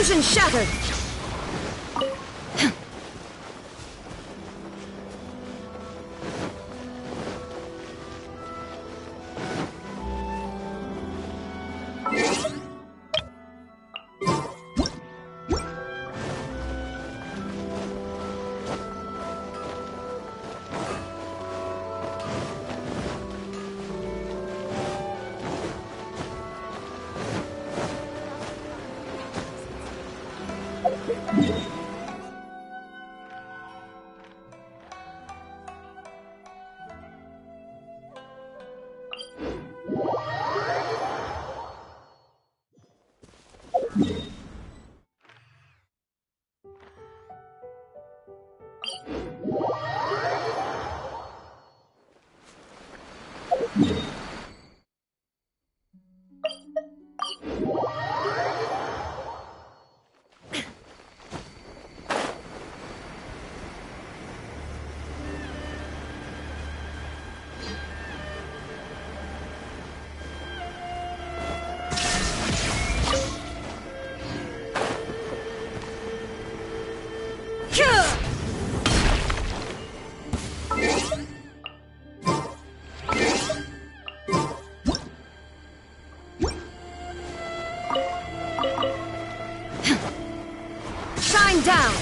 Illusion shattered! Shine down!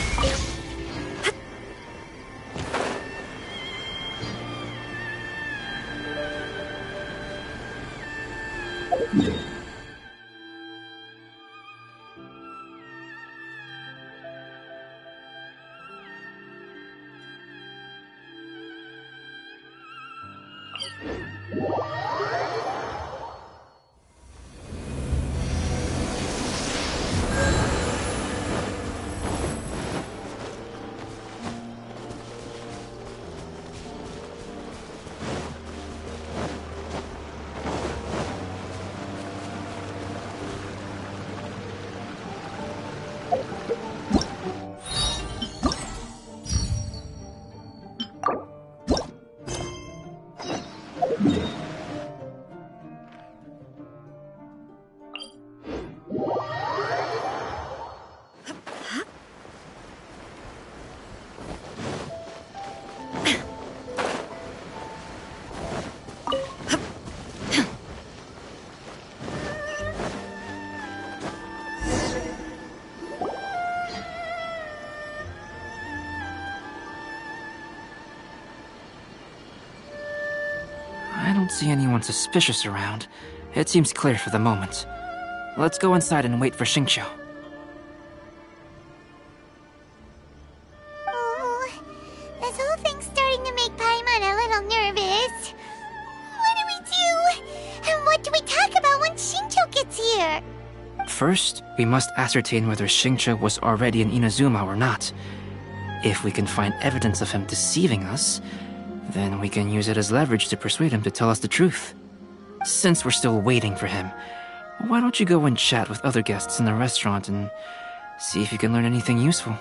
I don't see anyone suspicious around. It seems clear for the moment. Let's go inside and wait for Xingqiu. Oh, this whole thing's starting to make Paimon a little nervous. What do we do? And what do we talk about when Xingqiu gets here? First, we must ascertain whether Xingqiu was already in Inazuma or not. If we can find evidence of him deceiving us, then we can use it as leverage to persuade him to tell us the truth. Since we're still waiting for him, why don't you go and chat with other guests in the restaurant and see if you can learn anything useful?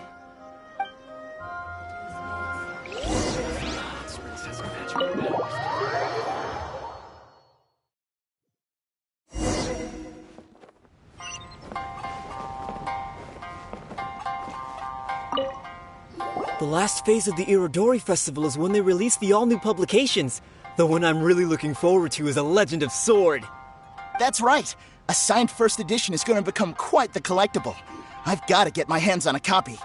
The last phase of the Irodori Festival is when they release the all-new publications. The one I'm really looking forward to is A Legend of Sword. That's right. A signed first edition is going to become quite the collectible. I've got to get my hands on a copy.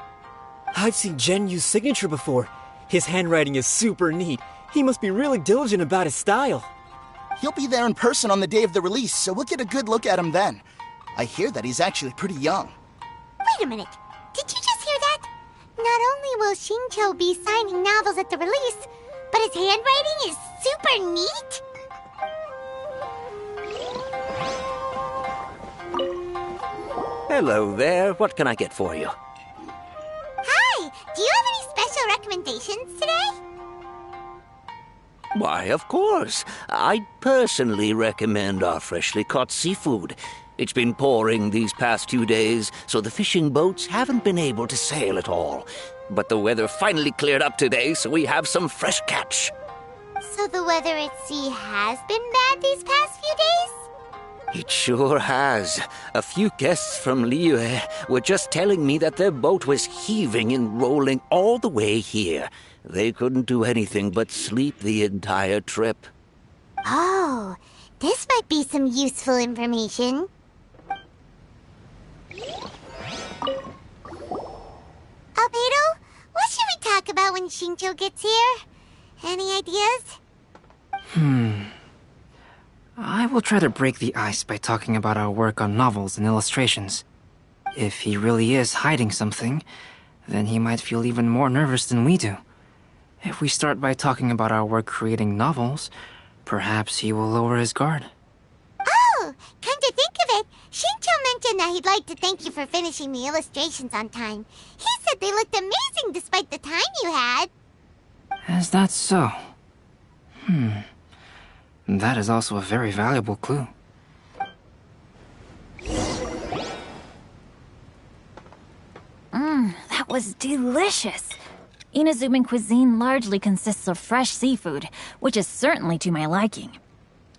I've seen Genyu's signature before. His handwriting is super neat. He must be really diligent about his style. He'll be there in person on the day of the release, so we'll get a good look at him then. I hear that he's actually pretty young. Wait a minute. Did you just hear that? Not only will Xingqiu be signing novels at the release, but his handwriting is super neat? Hello there. What can I get for you? Hi! Do you have any special recommendations today? Why, of course. I'd personally recommend our freshly caught seafood. It's been pouring these past few days, so the fishing boats haven't been able to sail at all. But the weather finally cleared up today, so we have some fresh catch. So the weather at sea has been bad these past few days? It sure has. A few guests from Liyue were just telling me that their boat was heaving and rolling all the way here. They couldn't do anything but sleep the entire trip. Oh, this might be some useful information. Albedo, what should we talk about when Shincho gets here? Any ideas? I will try to break the ice by talking about our work on novels and illustrations. If he really is hiding something, then he might feel even more nervous than we do. If we start by talking about our work creating novels, perhaps he will lower his guard. Oh, come to think of it, Shincho mentioned that he'd like to thank you for finishing the illustrations on time. He said they looked amazing despite the time you had. Is that so? That is also a very valuable clue. That was delicious. Inazuman cuisine largely consists of fresh seafood, which is certainly to my liking.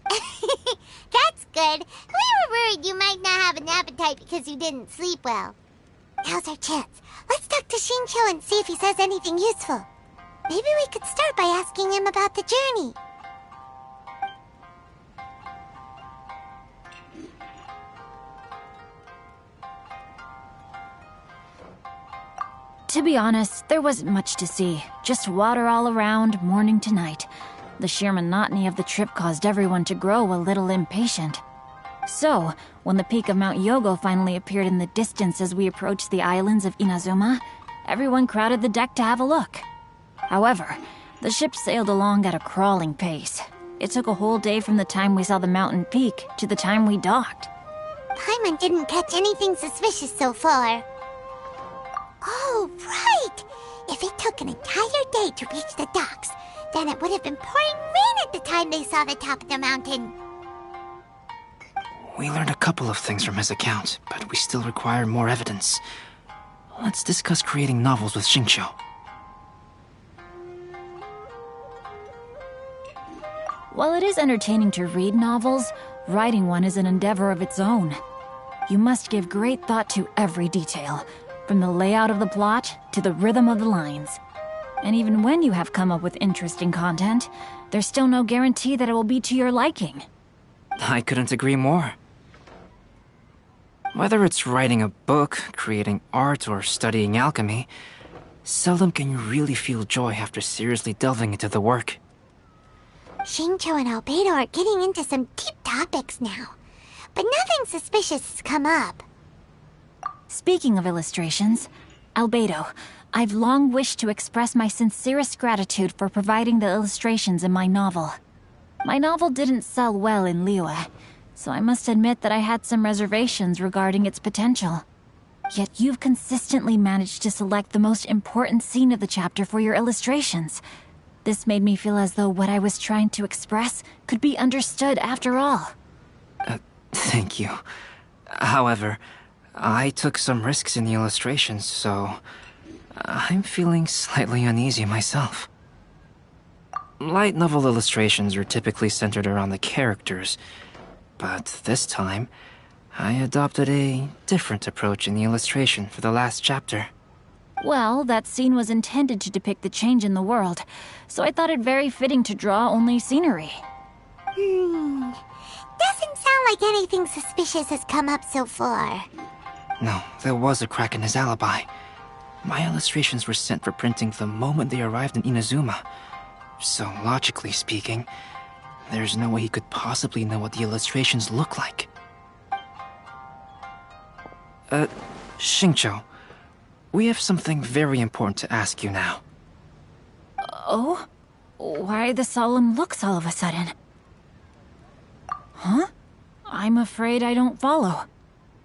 That's good. We were worried you might not have an appetite because you didn't sleep well. Now's our chance. Let's talk to Shincho and see if he says anything useful. Maybe we could start by asking him about the journey. To be honest, there wasn't much to see. Just water all around, morning to night. The sheer monotony of the trip caused everyone to grow a little impatient. So, when the peak of Mount Yogo finally appeared in the distance as we approached the islands of Inazuma, everyone crowded the deck to have a look. However, the ship sailed along at a crawling pace. It took a whole day from the time we saw the mountain peak to the time we docked. Paimon didn't catch anything suspicious so far. Oh, right! If it took an entire day to reach the docks, then it would have been pouring rain at the time they saw the top of the mountain. We learned a couple of things from his account, but we still require more evidence. Let's discuss creating novels with Shincho. While it is entertaining to read novels, writing one is an endeavor of its own. You must give great thought to every detail, from the layout of the plot to the rhythm of the lines. And even when you have come up with interesting content, there's still no guarantee that it will be to your liking. I couldn't agree more. Whether it's writing a book, creating art, or studying alchemy, seldom can you really feel joy after seriously delving into the work. Shincho and Albedo are getting into some deep topics now, but nothing suspicious has come up. Speaking of illustrations, Albedo, I've long wished to express my sincerest gratitude for providing the illustrations in my novel. My novel didn't sell well in Liyue, so I must admit that I had some reservations regarding its potential. Yet you've consistently managed to select the most important scene of the chapter for your illustrations. This made me feel as though what I was trying to express could be understood after all. Thank you. However, I took some risks in the illustrations, so I'm feeling slightly uneasy myself. Light novel illustrations are typically centered around the characters, but this time, I adopted a different approach in the illustration for the last chapter. Well, that scene was intended to depict the change in the world, so I thought it very fitting to draw only scenery. Doesn't sound like anything suspicious has come up so far. No, there was a crack in his alibi. My illustrations were sent for printing the moment they arrived in Inazuma. So, logically speaking, there's no way he could possibly know what the illustrations look like. Shincho, we have something very important to ask you now. Oh? Why the solemn looks all of a sudden? Huh? I'm afraid I don't follow.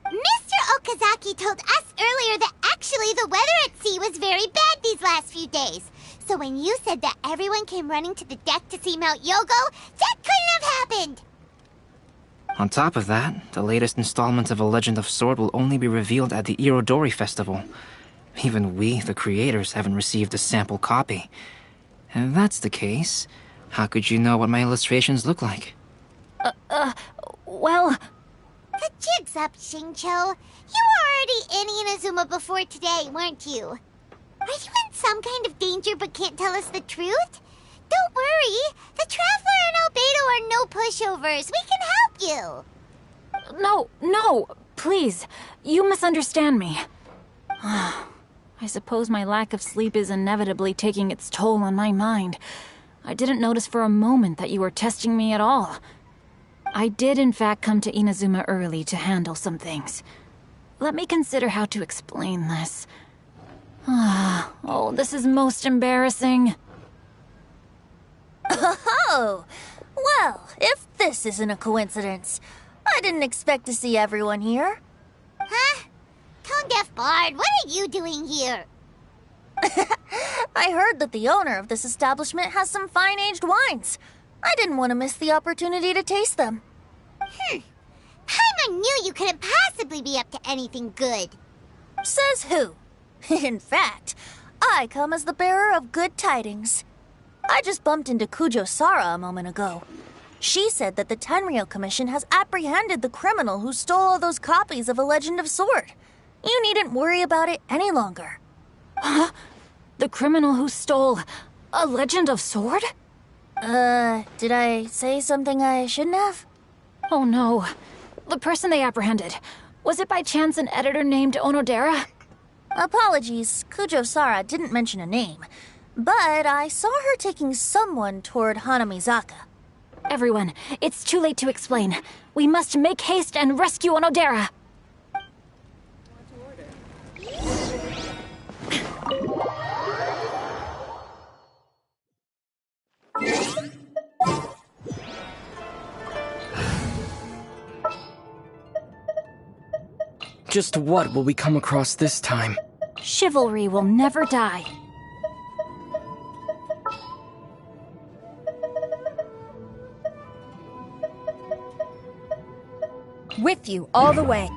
Mr. Okazaki told us earlier that actually the weather at sea was very bad these last few days. So when you said that everyone came running to the deck to see Mount Yogo, that couldn't have happened! On top of that, the latest installment of A Legend of Sword will only be revealed at the Irodori Festival. Even we, the creators, haven't received a sample copy. If that's the case, how could you know what my illustrations look like? Well... The jig's up, Xingqiu. You were already in Inazuma before today, weren't you? Are you in some kind of danger but can't tell us the truth? Don't worry. The Traveler and Albedo are no pushovers. We can help you. No, please. You misunderstand me. I suppose my lack of sleep is inevitably taking its toll on my mind. I didn't notice for a moment that you were testing me at all. I did in fact come to Inazuma early to handle some things. Let me consider how to explain this. Oh, this is most embarrassing. Oh, well, if this isn't a coincidence, I didn't expect to see everyone here. Huh? Tone-deaf Bard, what are you doing here? I heard that the owner of this establishment has some fine-aged wines. I didn't want to miss the opportunity to taste them. Paimon knew you couldn't possibly be up to anything good. Says who? In fact, I come as the bearer of good tidings. I just bumped into Kujo Sara a moment ago. She said that the Tenryou Commission has apprehended the criminal who stole all those copies of A Legend of Sword. You needn't worry about it any longer. Huh? The criminal who stole A Legend of Sword? Did I say something I shouldn't have? Oh no. The person they apprehended. Was it by chance an editor named Onodera? Apologies, Kujo Sara didn't mention a name. But I saw her taking someone toward Hanamizaka. Everyone, it's too late to explain. We must make haste and rescue Onodera. Just what will we come across this time? Chivalry will never die. With you all the way.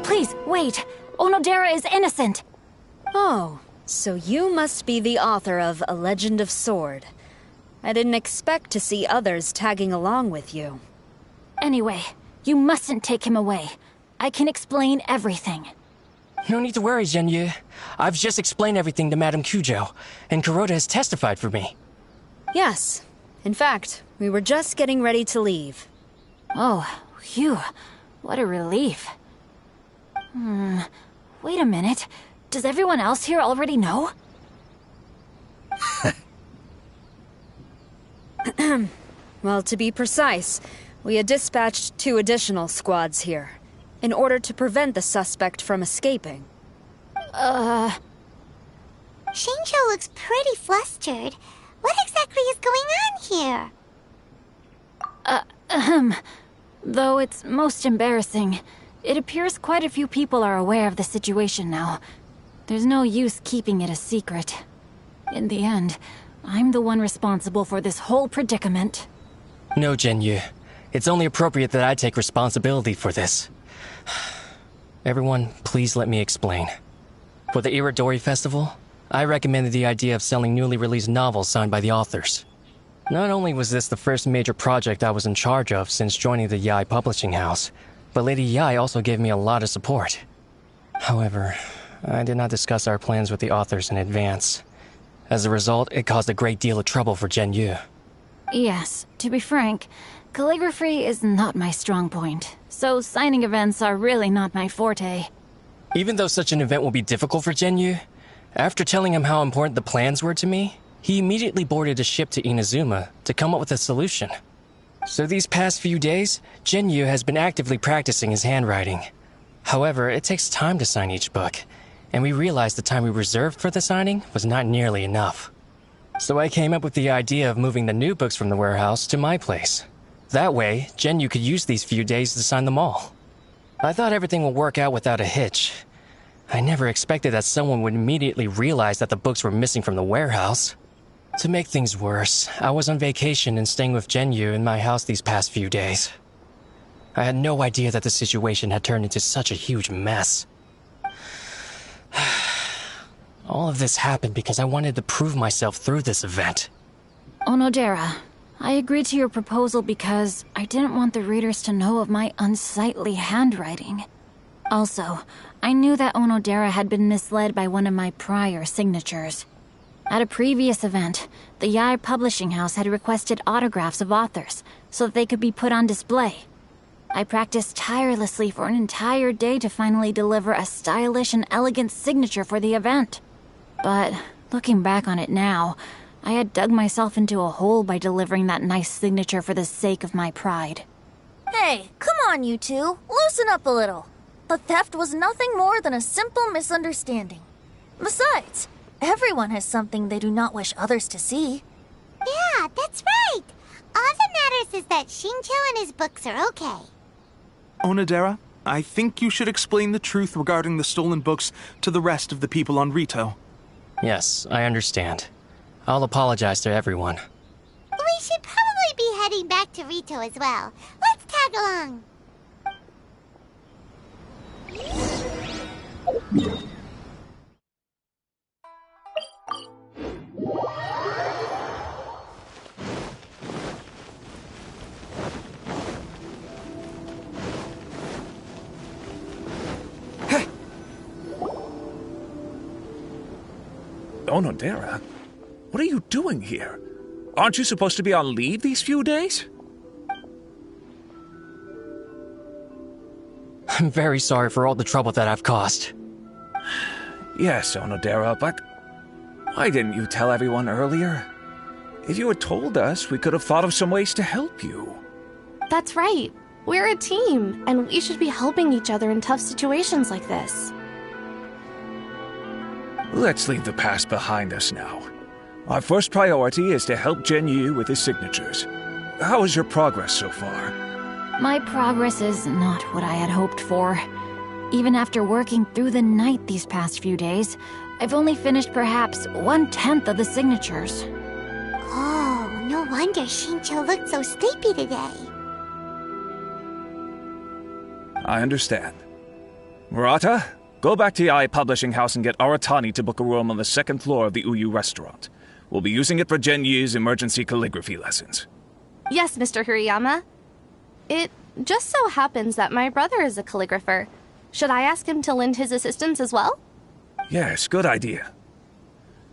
Please, wait. Onodera is innocent. Oh, so you must be the author of A Legend of Sword. I didn't expect to see others tagging along with you. Anyway, you mustn't take him away. I can explain everything. No need to worry, Zhenyu. I've just explained everything to Madame Kujo, and Kuroda has testified for me. Yes. In fact, we were just getting ready to leave. Oh, phew. What a relief. Wait a minute. Does everyone else here already know? Well, to be precise, we had dispatched 2 additional squads here, in order to prevent the suspect from escaping. Xingqiu looks pretty flustered. What exactly is going on here? Though it's most embarrassing, it appears quite a few people are aware of the situation now. There's no use keeping it a secret. In the end, I'm the one responsible for this whole predicament. No, Zhenyu. It's only appropriate that I take responsibility for this. Everyone, please let me explain. For the Iridori Festival, I recommended the idea of selling newly released novels signed by the authors. Not only was this the first major project I was in charge of since joining the Yae publishing house, but Lady Yae also gave me a lot of support. However, I did not discuss our plans with the authors in advance. As a result, it caused a great deal of trouble for Zhenyu. Yes, to be frank, calligraphy is not my strong point, so signing events are really not my forte. Even though such an event will be difficult for Zhenyu, after telling him how important the plans were to me, he immediately boarded a ship to Inazuma to come up with a solution. So these past few days, Zhenyu has been actively practicing his handwriting. However, it takes time to sign each book, and we realized the time we reserved for the signing was not nearly enough. So I came up with the idea of moving the new books from the warehouse to my place. That way, Zhenyu could use these few days to sign them all. I thought everything would work out without a hitch. I never expected that someone would immediately realize that the books were missing from the warehouse. To make things worse, I was on vacation and staying with Jinyu in my house these past few days. I had no idea that the situation had turned into such a huge mess. All of this happened because I wanted to prove myself through this event. Onodera, I agreed to your proposal because I didn't want the readers to know of my unsightly handwriting. Also, I knew that Onodera had been misled by one of my prior signatures. At a previous event, the Yae Publishing House had requested autographs of authors so that they could be put on display. I practiced tirelessly for an entire day to finally deliver a stylish and elegant signature for the event. But, looking back on it now, I had dug myself into a hole by delivering that nice signature for the sake of my pride. Hey, come on, you two. Loosen up a little. The theft was nothing more than a simple misunderstanding. Besides, everyone has something they do not wish others to see. Yeah, that's right. All that matters is that Xingqiu and his books are okay. Onodera, I think you should explain the truth regarding the stolen books to the rest of the people on Rito. Yes, I understand. I'll apologize to everyone. We should probably be heading back to Rito as well. Let's tag along. Onodera, what are you doing here? Aren't you supposed to be on leave these few days? I'm very sorry for all the trouble that I've caused. Yes, Onodera, but why didn't you tell everyone earlier? If you had told us, we could have thought of some ways to help you. That's right. We're a team, and we should be helping each other in tough situations like this. Let's leave the past behind us now. Our first priority is to help Jinyu with his signatures. How is your progress so far? My progress is not what I had hoped for. Even after working through the night these past few days, I've only finished perhaps 1/10 of the signatures. Oh, no wonder Xingqiu looked so sleepy today. I understand. Murata, go back to Yae Publishing House and get Aratani to book a room on the second floor of the Uyu restaurant. We'll be using it for Jinyu's emergency calligraphy lessons. Yes, Mr. Hirayama. It just so happens that my brother is a calligrapher. Should I ask him to lend his assistance as well? Yes, good idea.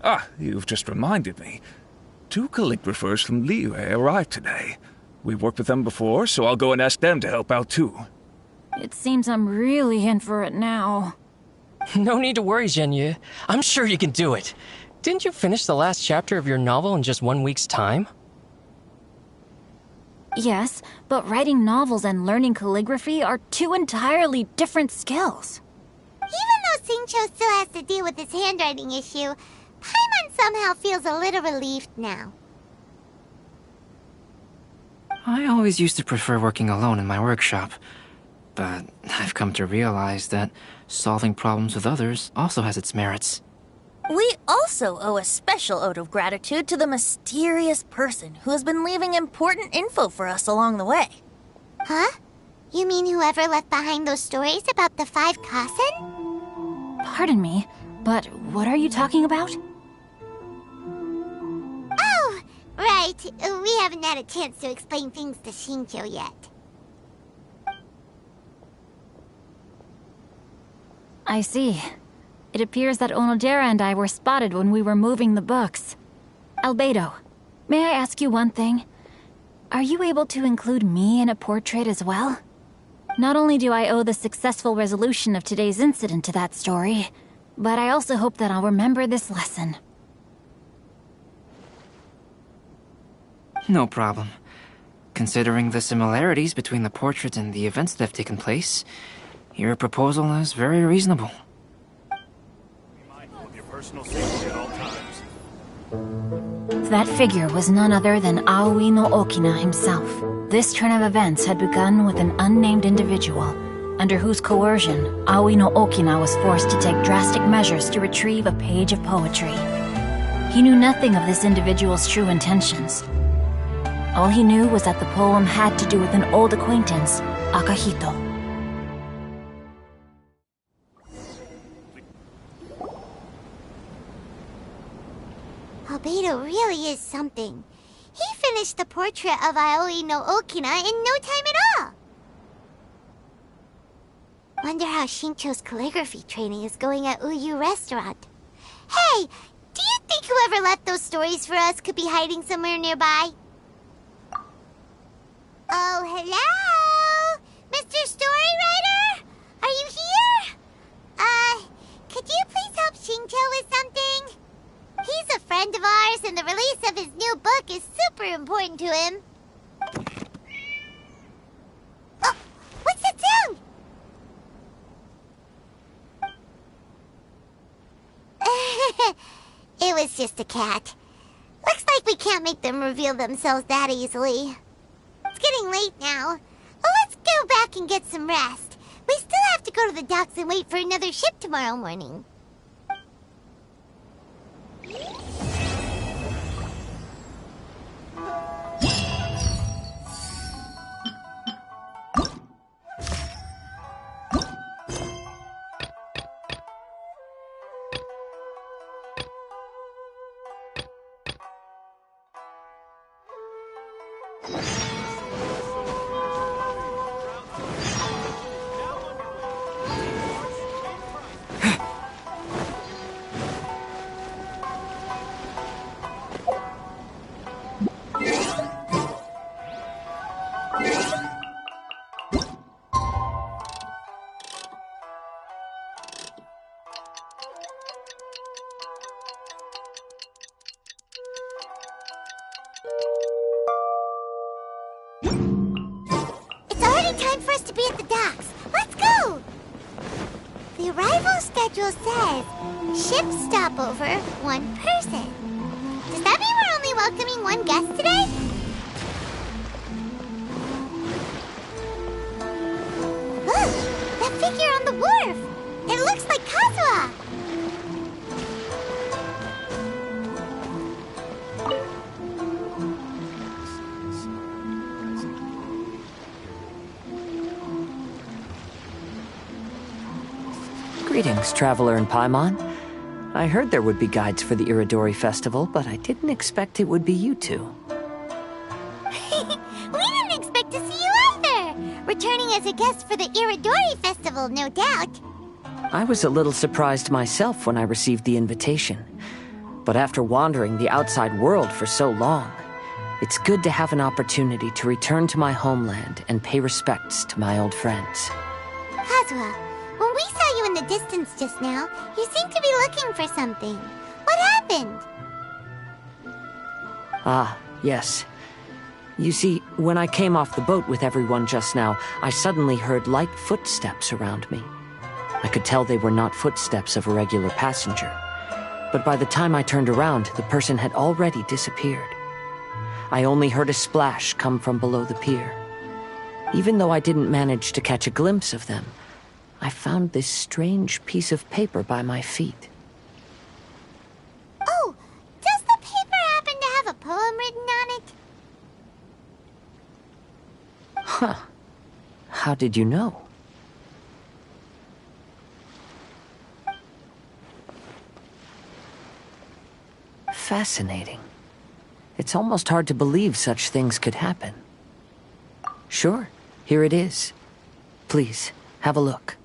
Ah, you've just reminded me. 2 calligraphers from Liyue arrived today. We've worked with them before, so I'll go and ask them to help out too. It seems I'm really in for it now. No need to worry, Jinyu. I'm sure you can do it. Didn't you finish the last chapter of your novel in just 1 week's time? Yes, but writing novels and learning calligraphy are 2 entirely different skills. Even though Xingqiu still has to deal with his handwriting issue, Paimon somehow feels a little relieved now. I always used to prefer working alone in my workshop, but I've come to realize that solving problems with others also has its merits. We also owe a special ode of gratitude to the mysterious person who has been leaving important info for us along the way. Huh? You mean whoever left behind those stories about the 5 Kasen? Pardon me, but what are you talking about? Oh, right. We haven't had a chance to explain things to Xingqiu yet. I see. It appears that Onodera and I were spotted when we were moving the books. Albedo, may I ask you one thing? Are you able to include me in a portrait as well? Not only do I owe the successful resolution of today's incident to that story, but I also hope that I'll remember this lesson. No problem. Considering the similarities between the portraits and the events that have taken place, your proposal is very reasonable. That figure was none other than Aoi no Okina himself. This turn of events had begun with an unnamed individual, Under whose coercion, Aoi no Okina was forced to take drastic measures to retrieve a page of poetry. He knew nothing of this individual's true intentions. All he knew was that the poem had to do with an old acquaintance, Akahito. Albedo really is something. He finished the portrait of Aoi no Okina in no time at all. Wonder how Shincho's calligraphy training is going at Uyu Restaurant. Hey, do you think whoever left those stories for us could be hiding somewhere nearby? Oh, hello? Mr. Storywriter? Are you here? Could you please help Shincho with something? He's a friend of ours, and the release of his new book is super important to him. Oh, what's that sound? It was just a cat. Looks like we can't make them reveal themselves that easily. It's getting late now. Well, let's go back and get some rest. We still have to go to the docks and wait for another ship tomorrow morning. It's already time for us to be at the docks. Let's go! The arrival schedule says ship stopover, 1 person. Does that mean we're only welcoming 1 guest today? Look! That figure on the wharf! It looks like Kazuha! Greetings, traveler in Paimon. I heard there would be guides for the Iridori Festival, but I didn't expect it would be you two. We didn't expect to see you either! Returning as a guest for the Iridori Festival, no doubt. I was a little surprised myself when I received the invitation. But after wandering the outside world for so long, it's good to have an opportunity to return to my homeland and pay respects to my old friends. Kazuha, when we saw you in the distance just now, you seemed to be looking for something. What happened? Ah, yes. You see, when I came off the boat with everyone just now, I suddenly heard light footsteps around me. I could tell they were not footsteps of a regular passenger. But by the time I turned around, the person had already disappeared. I only heard a splash come from below the pier. Even though I didn't manage to catch a glimpse of them, I found this strange piece of paper by my feet. Oh, does the paper happen to have a poem written on it? Huh. How did you know? Fascinating. It's almost hard to believe such things could happen. Sure, here it is. Please, have a look.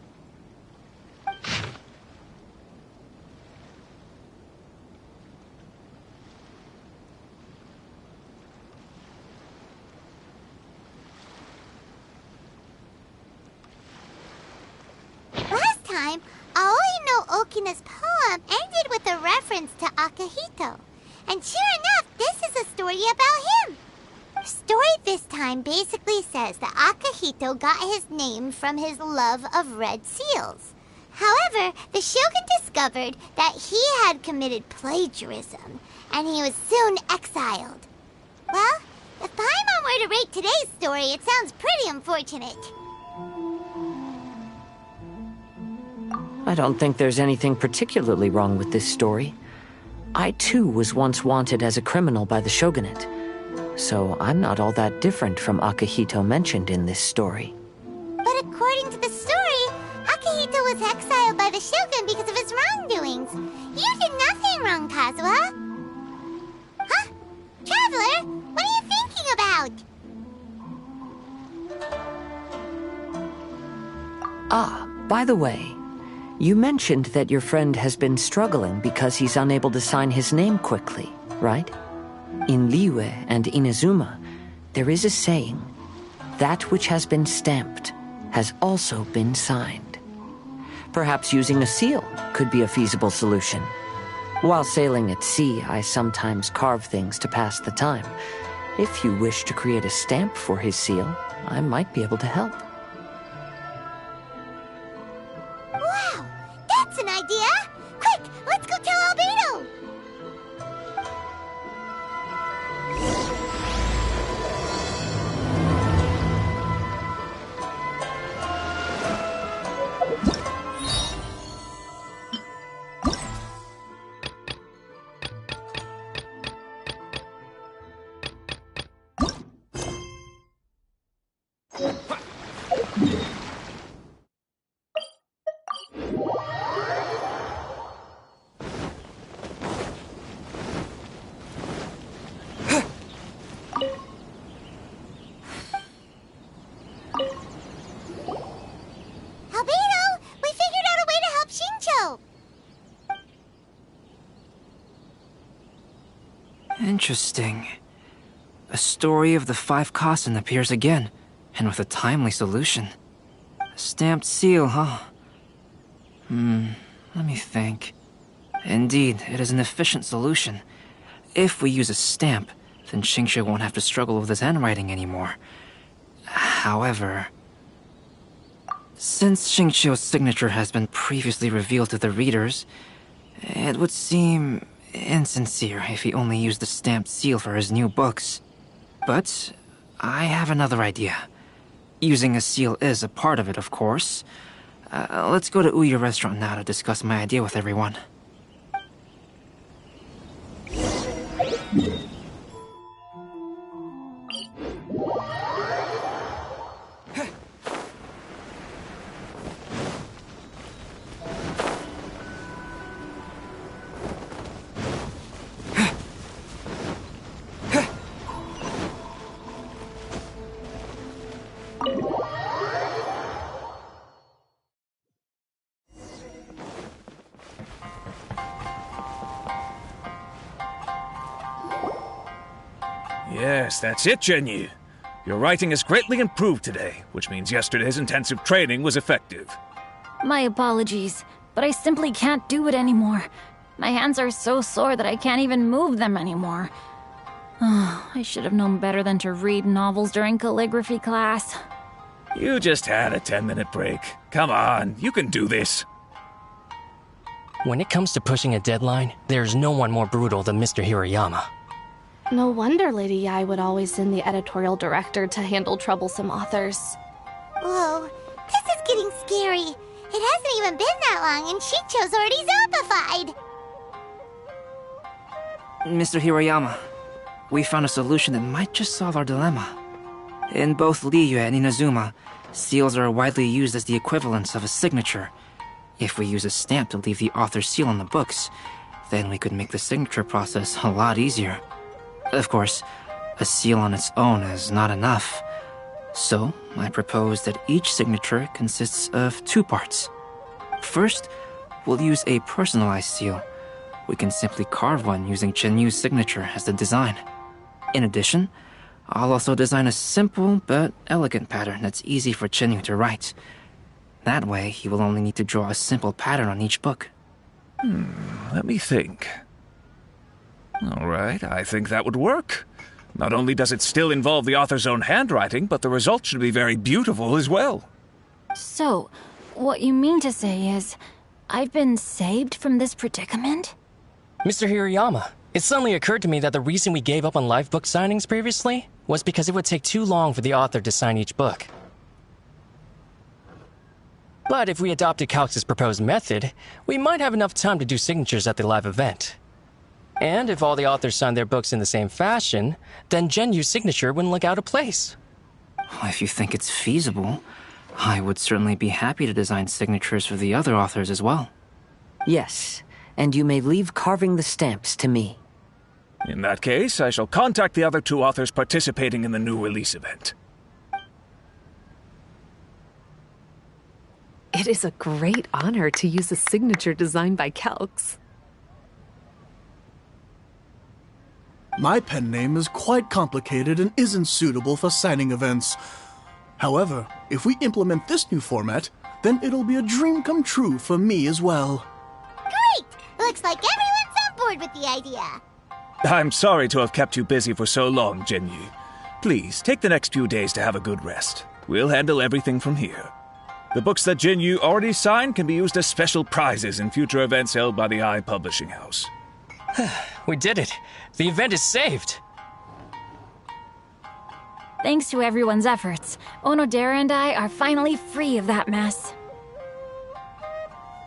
Last time, Aoi no Okina's poem ended with a reference to Akahito. And sure enough, this is a story about him. The story this time basically says that Akahito got his name from his love of red seals. However, the Shogun discovered that he had committed plagiarism, and he was soon exiled. Well, if Paimon were to rate today's story, it sounds pretty unfortunate. I don't think there's anything particularly wrong with this story. I too was once wanted as a criminal by the shogunate, so I'm not all that different from Akihito mentioned in this story. But according to the story, Akihito was exiled by the shogun because of his wrongdoings. You did nothing wrong, Kazuha. Huh? Traveler, what are you thinking about? Ah, by the way, you mentioned that your friend has been struggling because he's unable to sign his name quickly, right? In Liyue and Inazuma, there is a saying, that which has been stamped has also been signed. Perhaps using a seal could be a feasible solution. While sailing at sea, I sometimes carve things to pass the time. If you wish to create a stamp for his seal, I might be able to help. Wow, that's an idea! Quick, let's go tell Albedo! Interesting. A story of the 5 Kasen appears again, and with a timely solution. A stamped seal, huh? Let me think. Indeed, it is an efficient solution. If we use a stamp, then Xingqiu won't have to struggle with his handwriting anymore. However, since Xingqiu's signature has been previously revealed to the readers, it would seem insincere if he only used the stamped seal for his new books. But I have another idea. Using a seal is a part of it, of course. Let's go to Uyu Restaurant now to discuss my idea with everyone. Yes, that's it, Zhenyu. Your writing has greatly improved today, which means yesterday's intensive training was effective. My apologies, but I simply can't do it anymore. My hands are so sore that I can't even move them anymore. Oh, I should have known better than to read novels during calligraphy class. You just had a 10-minute break. Come on, you can do this. When it comes to pushing a deadline, there's no one more brutal than Mr. Hirayama. No wonder Lady Yai would always send the editorial director to handle troublesome authors. Whoa, this is getting scary. It hasn't even been that long and Shincho's already zombified. Mr. Hirayama, we found a solution that might just solve our dilemma. In both Liyue and Inazuma, seals are widely used as the equivalents of a signature. If we use a stamp to leave the author's seal on the books, then we could make the signature process a lot easier. Of course, a seal on its own is not enough. So, I propose that each signature consists of 2 parts. First, we'll use a personalized seal. We can simply carve one using Chenyu's signature as the design. In addition, I'll also design a simple but elegant pattern that's easy for Chenyu to write. That way, he will only need to draw a simple pattern on each book. Let me think. All right, I think that would work. Not only does it still involve the author's own handwriting, but the result should be very beautiful as well. So, what you mean to say is, I've been saved from this predicament? Mr. Hirayama, it suddenly occurred to me that the reason we gave up on live book signings previously was because it would take too long for the author to sign each book. But if we adopted Calx's proposed method, we might have enough time to do signatures at the live event. And if all the authors sign their books in the same fashion, then Genyu's signature wouldn't look out of place. Well, if you think it's feasible, I would certainly be happy to design signatures for the other authors as well. Yes, and you may leave carving the stamps to me. In that case, I shall contact the other 2 authors participating in the new release event. It is a great honor to use a signature designed by Calx. My pen name is quite complicated and isn't suitable for signing events. However, if we implement this new format, then it'll be a dream come true for me as well. Great! Looks like everyone's on board with the idea. I'm sorry to have kept you busy for so long, Genyu. Please, take the next few days to have a good rest. We'll handle everything from here. The books that Genyu already signed can be used as special prizes in future events held by the Eye Publishing House. We did it! The event is saved! Thanks to everyone's efforts, Onodera and I are finally free of that mess.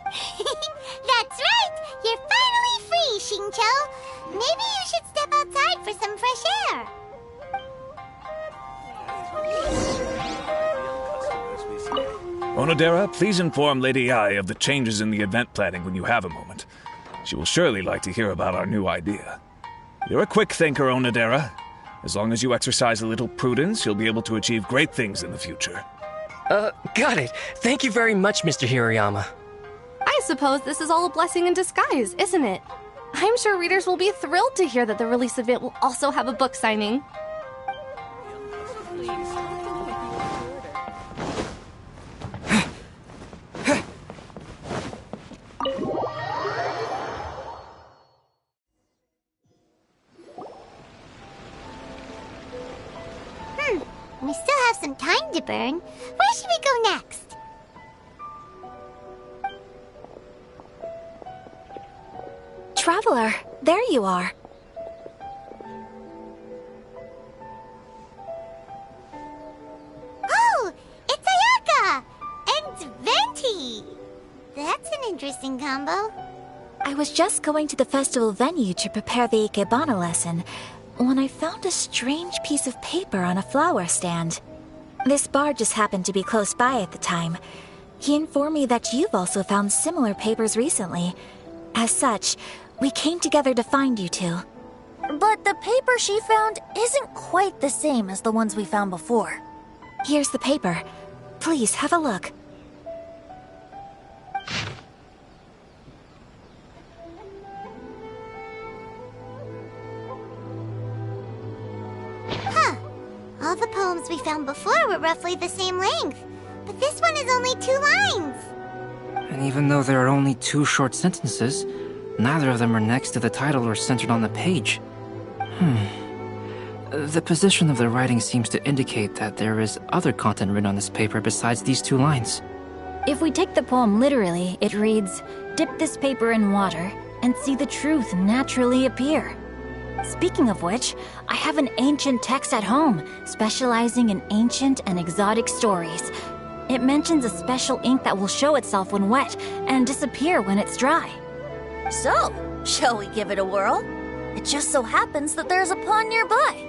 That's right! You're finally free, Xingqiu! Maybe you should step outside for some fresh air. Onodera, please inform Lady Ai of the changes in the event planning when you have a moment. She will surely like to hear about our new idea. You're a quick thinker, Onodera. As long as you exercise a little prudence, you'll be able to achieve great things in the future. Got it. Thank you very much, Mr. Hirayama. I suppose this is all a blessing in disguise, isn't it? I'm sure readers will be thrilled to hear that the release event will also have a book signing. We still have some time to burn. Where should we go next? Traveler, there you are. Oh, it's Ayaka! And Venti! That's an interesting combo. I was just going to the festival venue to prepare the Ikebana lesson when I found a strange piece of paper on a flower stand. This bard just happened to be close by at the time. He informed me that you've also found similar papers recently. As such, we came together to find you two. But the paper she found isn't quite the same as the ones we found before. Here's the paper. Please, have a look. All the poems we found before were roughly the same length, but this one is only 2 lines. And even though there are only 2 short sentences, neither of them are next to the title or centered on the page. The position of the writing seems to indicate that there is other content written on this paper besides these 2 lines. If we take the poem literally, it reads, "Dip this paper in water and see the truth naturally appear." Speaking of which, I have an ancient text at home, specializing in ancient and exotic stories. It mentions a special ink that will show itself when wet and disappear when it's dry. So, shall we give it a whirl? It just so happens that there's a pond nearby.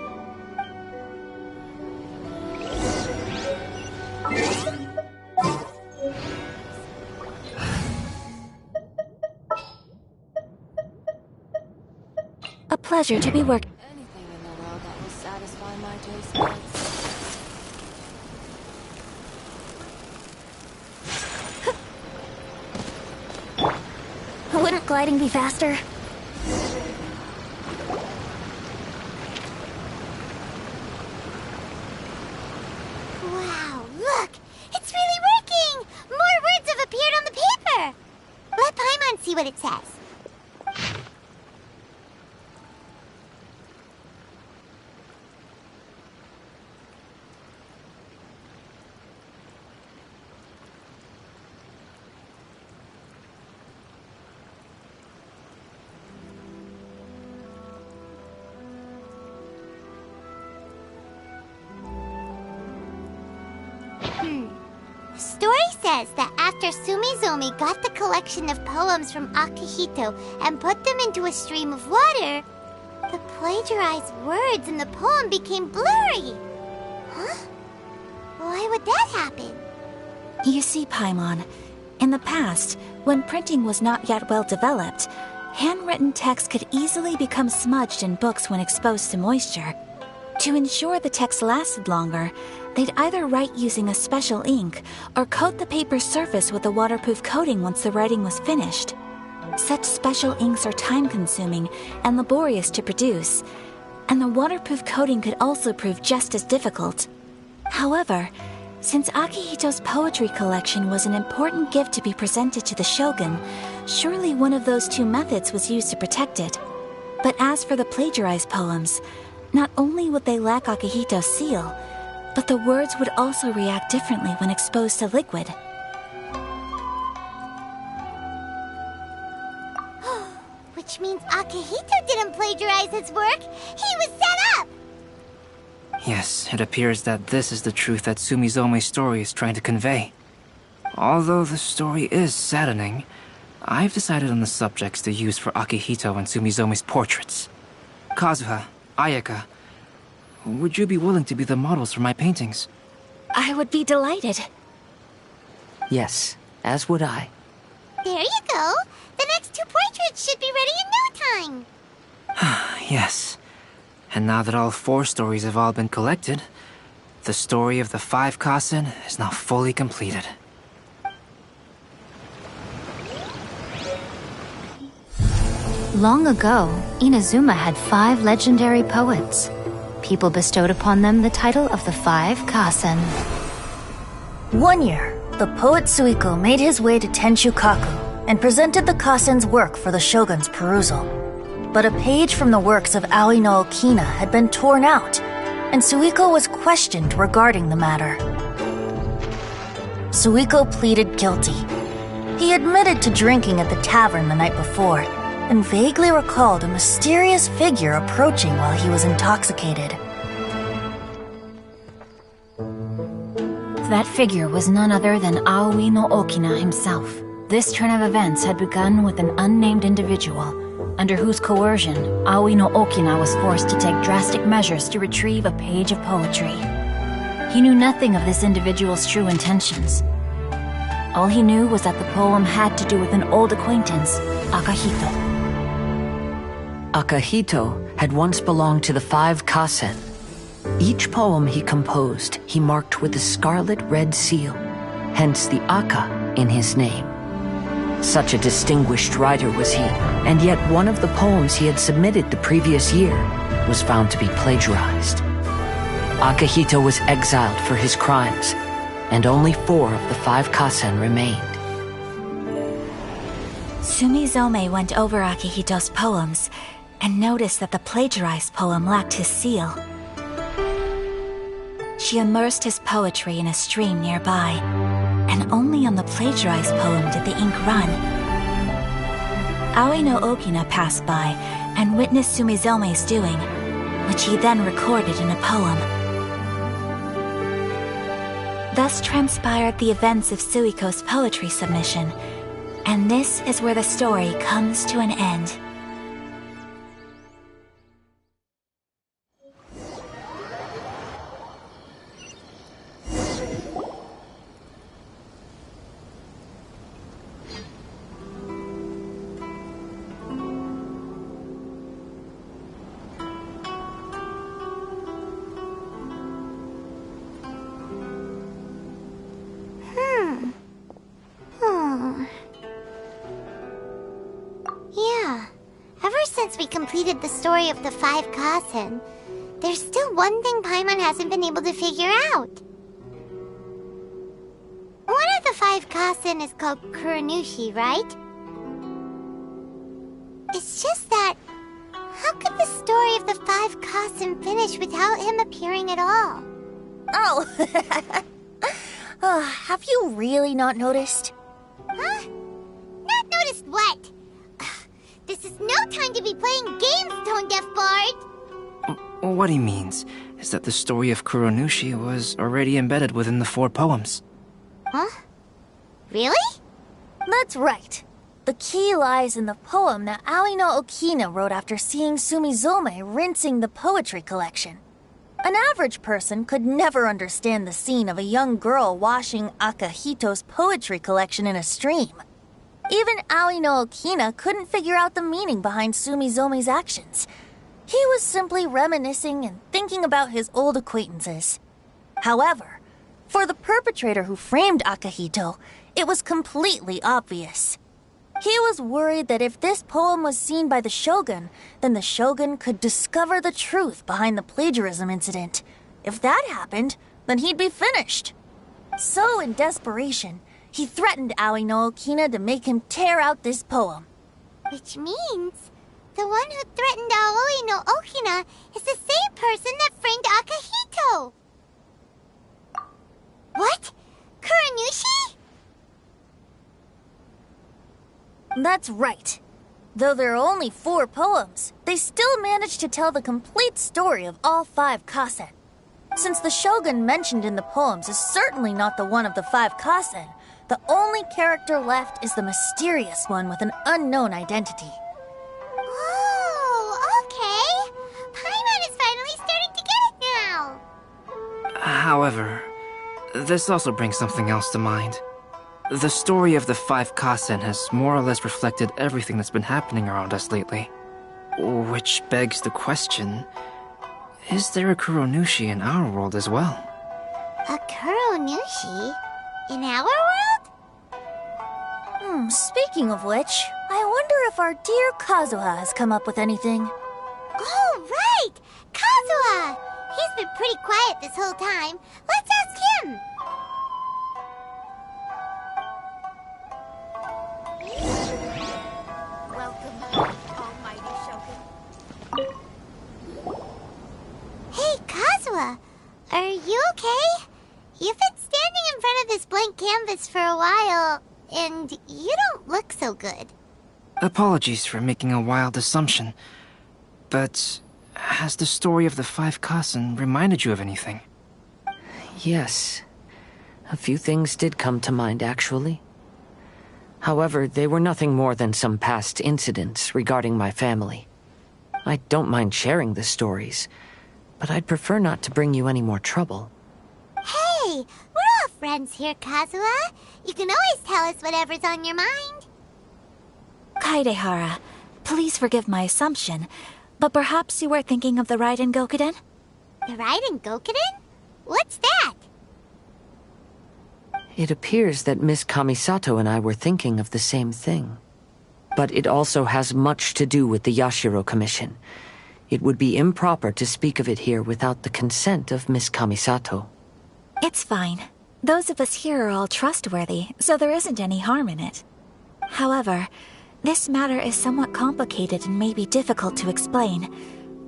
A pleasure to be working. Anything in the world that will satisfy my taste buds. Wouldn't gliding be faster? Wow, look! It's really working! More words have appeared on the paper! Let Paimon see what it says. Story says that after Sumizomi got the collection of poems from Akihito and put them into a stream of water, the plagiarized words in the poem became blurry. Huh? Why would that happen? You see, Paimon, in the past, when printing was not yet well developed, handwritten text could easily become smudged in books when exposed to moisture. To ensure the text lasted longer, they'd either write using a special ink or coat the paper's surface with a waterproof coating once the writing was finished. Such special inks are time-consuming and laborious to produce, and the waterproof coating could also prove just as difficult. However, since Akihito's poetry collection was an important gift to be presented to the shogun, surely one of those two methods was used to protect it. But as for the plagiarized poems, not only would they lack Akihito's seal, but the words would also react differently when exposed to liquid. Which means Akihito didn't plagiarize his work. He was set up! Yes, it appears that this is the truth that Sumizome's story is trying to convey. Although the story is saddening, I've decided on the subjects to use for Akihito and Sumizome's portraits. Kazuha, Ayaka, would you be willing to be the models for my paintings? I would be delighted. Yes, as would I. There you go. The next two portraits should be ready in no time. Yes. And now that all 4 stories have all been collected, the story of the 5 Kasen is now fully completed. Long ago, Inazuma had 5 legendary poets. People bestowed upon them the title of the 5 Kasen. One year, the poet Suiko made his way to Tenshukaku and presented the Kasen's work for the shogun's perusal. But a page from the works of Aoi no Okina had been torn out, and Suiko was questioned regarding the matter. Suiko pleaded guilty. He admitted to drinking at the tavern the night before, and vaguely recalled a mysterious figure approaching while he was intoxicated. That figure was none other than Aoi no Okina himself. This turn of events had begun with an unnamed individual, under whose coercion, Aoi no Okina was forced to take drastic measures to retrieve a page of poetry. He knew nothing of this individual's true intentions. All he knew was that the poem had to do with an old acquaintance, Akihito. Akihito had once belonged to the 5 Kasen. Each poem he composed, he marked with a scarlet red seal, hence the Aka in his name. Such a distinguished writer was he, and yet one of the poems he had submitted the previous year was found to be plagiarized. Akihito was exiled for his crimes, and only 4 of the 5 Kasen remained. Sumizome went over Akihito's poems and noticed that the plagiarized poem lacked his seal. She immersed his poetry in a stream nearby, and only on the plagiarized poem did the ink run. Aoi no Okina passed by and witnessed Sumizome's doing, which he then recorded in a poem. Thus transpired the events of Suiko's poetry submission, and this is where the story comes to an end. Yeah. Ever since we completed the story of the 5 Kasen, there's still one thing Paimon hasn't been able to figure out. One of the 5 Kasen is called Kuronushi, right? It's just that, how could the story of the 5 Kasen finish without him appearing at all? Oh, have you really not noticed? Huh? Not noticed what? This is no time to be playing games, Tone-Deaf Bard! What he means is that the story of Kuronushi was already embedded within the 4 poems. Huh? Really? That's right. The key lies in the poem that Aoi no Okina wrote after seeing Sumizome rinsing the poetry collection. An average person could never understand the scene of a young girl washing Akahito's poetry collection in a stream. Even Aoi no Okina couldn't figure out the meaning behind Sumizome's actions. He was simply reminiscing and thinking about his old acquaintances. However, for the perpetrator who framed Akahito, it was completely obvious. He was worried that if this poem was seen by the Shogun, then the Shogun could discover the truth behind the plagiarism incident. If that happened, then he'd be finished. So, in desperation, he threatened Aoi no Okina to make him tear out this poem. Which means the one who threatened Aoi no Okina is the same person that framed Akahito. What? Kuranushi? That's right. Though there are only 4 poems, they still managed to tell the complete story of all 5 kasen. Since the Shogun mentioned in the poems is certainly not the one of the 5 kasen, the only character left is the mysterious one with an unknown identity. Oh, okay. Paimon is finally starting to get it now. However, this also brings something else to mind. The story of the 5 kasen has more or less reflected everything that's been happening around us lately. Which begs the question, is there a Kuronushi in our world as well? A Kuronushi? In our world? Speaking of which, I wonder if our dear Kazuha has come up with anything. Oh, right! Kazuha! He's been pretty quiet this whole time. Let's ask him! Welcome, Almighty Shogun. Hey, Kazuha! Are you okay? You've been standing in front of this blank canvas for a while, and you don't look so good. Apologies for making a wild assumption, but has the story of the 5 kasen reminded you of anything? Yes. A few things did come to mind, actually. However, they were nothing more than some past incidents regarding my family. I don't mind sharing the stories, but I'd prefer not to bring you any more trouble. Hey, we're all friends here, Kazuha. You can always tell us whatever's on your mind. Kaidehara, please forgive my assumption, but perhaps you were thinking of the Raiden Gokuden? The Raiden Gokuden? What's that? It appears that Miss Kamisato and I were thinking of the same thing. But it also has much to do with the Yashiro Commission. It would be improper to speak of it here without the consent of Miss Kamisato. It's fine. Those of us here are all trustworthy, so there isn't any harm in it. However, this matter is somewhat complicated and may be difficult to explain.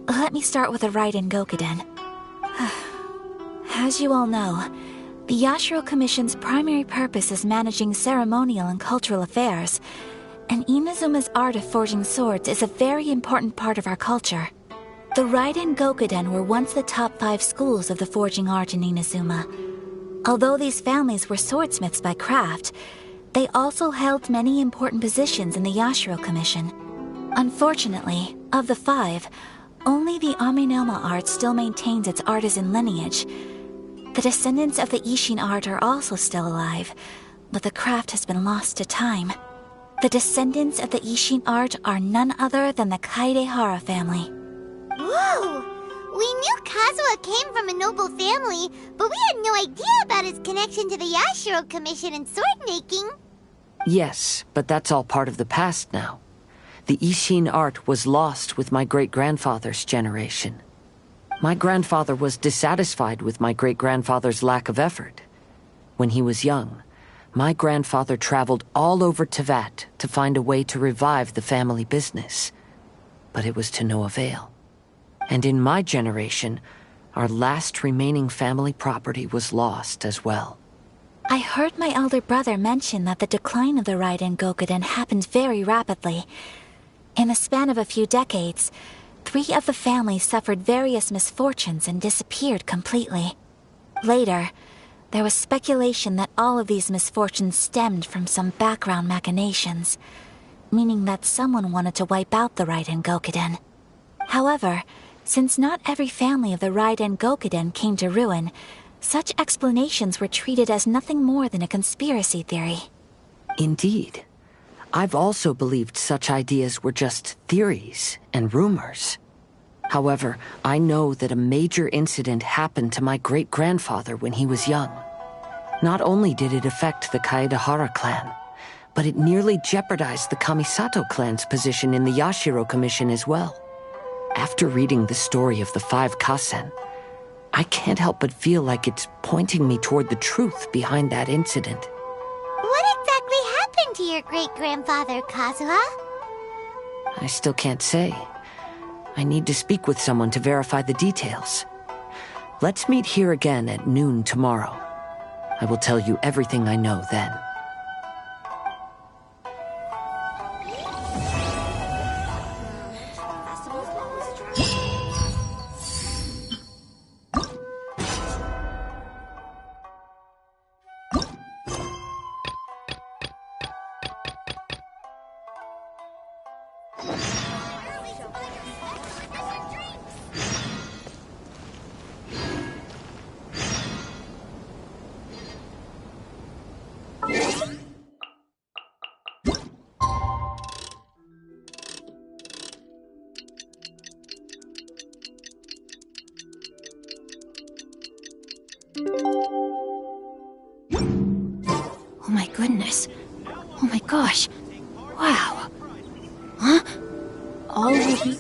Let me start with the Raiden Gokuden. As you all know, the Yashiro Commission's primary purpose is managing ceremonial and cultural affairs, and Inazuma's art of forging swords is a very important part of our culture. The Raiden Gokuden were once the top 5 schools of the forging art in Inazuma. Although these families were swordsmiths by craft, they also held many important positions in the Yashiro Commission. Unfortunately, of the 5, only the Aminoma art still maintains its artisan lineage. The descendants of the Ishin art are also still alive, but the craft has been lost to time. The descendants of the Ishin art are none other than the Kaidehara family. Whoa! We knew Kazuha came from a noble family, but we had no idea about his connection to the Yashiro Commission and sword making. Yes, but that's all part of the past now. The Ishin art was lost with my great-grandfather's generation. My grandfather was dissatisfied with my great-grandfather's lack of effort. When he was young, my grandfather traveled all over Tevat to find a way to revive the family business. But it was to no avail. And in my generation, our last remaining family property was lost as well. I heard my elder brother mention that the decline of the Raiden Gokuden happened very rapidly. In the span of a few decades, 3 of the families suffered various misfortunes and disappeared completely. Later, There was speculation that all of these misfortunes stemmed from some background machinations, meaning that someone wanted to wipe out the Raiden Gokuden. However, since not every family of the Raiden Gokuden came to ruin, such explanations were treated as nothing more than a conspiracy theory. Indeed. I've also believed such ideas were just theories and rumors. However, I know that a major incident happened to my great-grandfather when he was young. Not only did it affect the Kaedahara clan, but it nearly jeopardized the Kamisato clan's position in the Yashiro Commission as well. After reading the story of the 5 Kasen, I can't help but feel like it's pointing me toward the truth behind that incident. What exactly happened to your great-grandfather, Kazuha? I still can't say. I need to speak with someone to verify the details. Let's meet here again at noon tomorrow. I will tell you everything I know then. Oh my goodness. Oh my gosh. Wow. Huh? All will be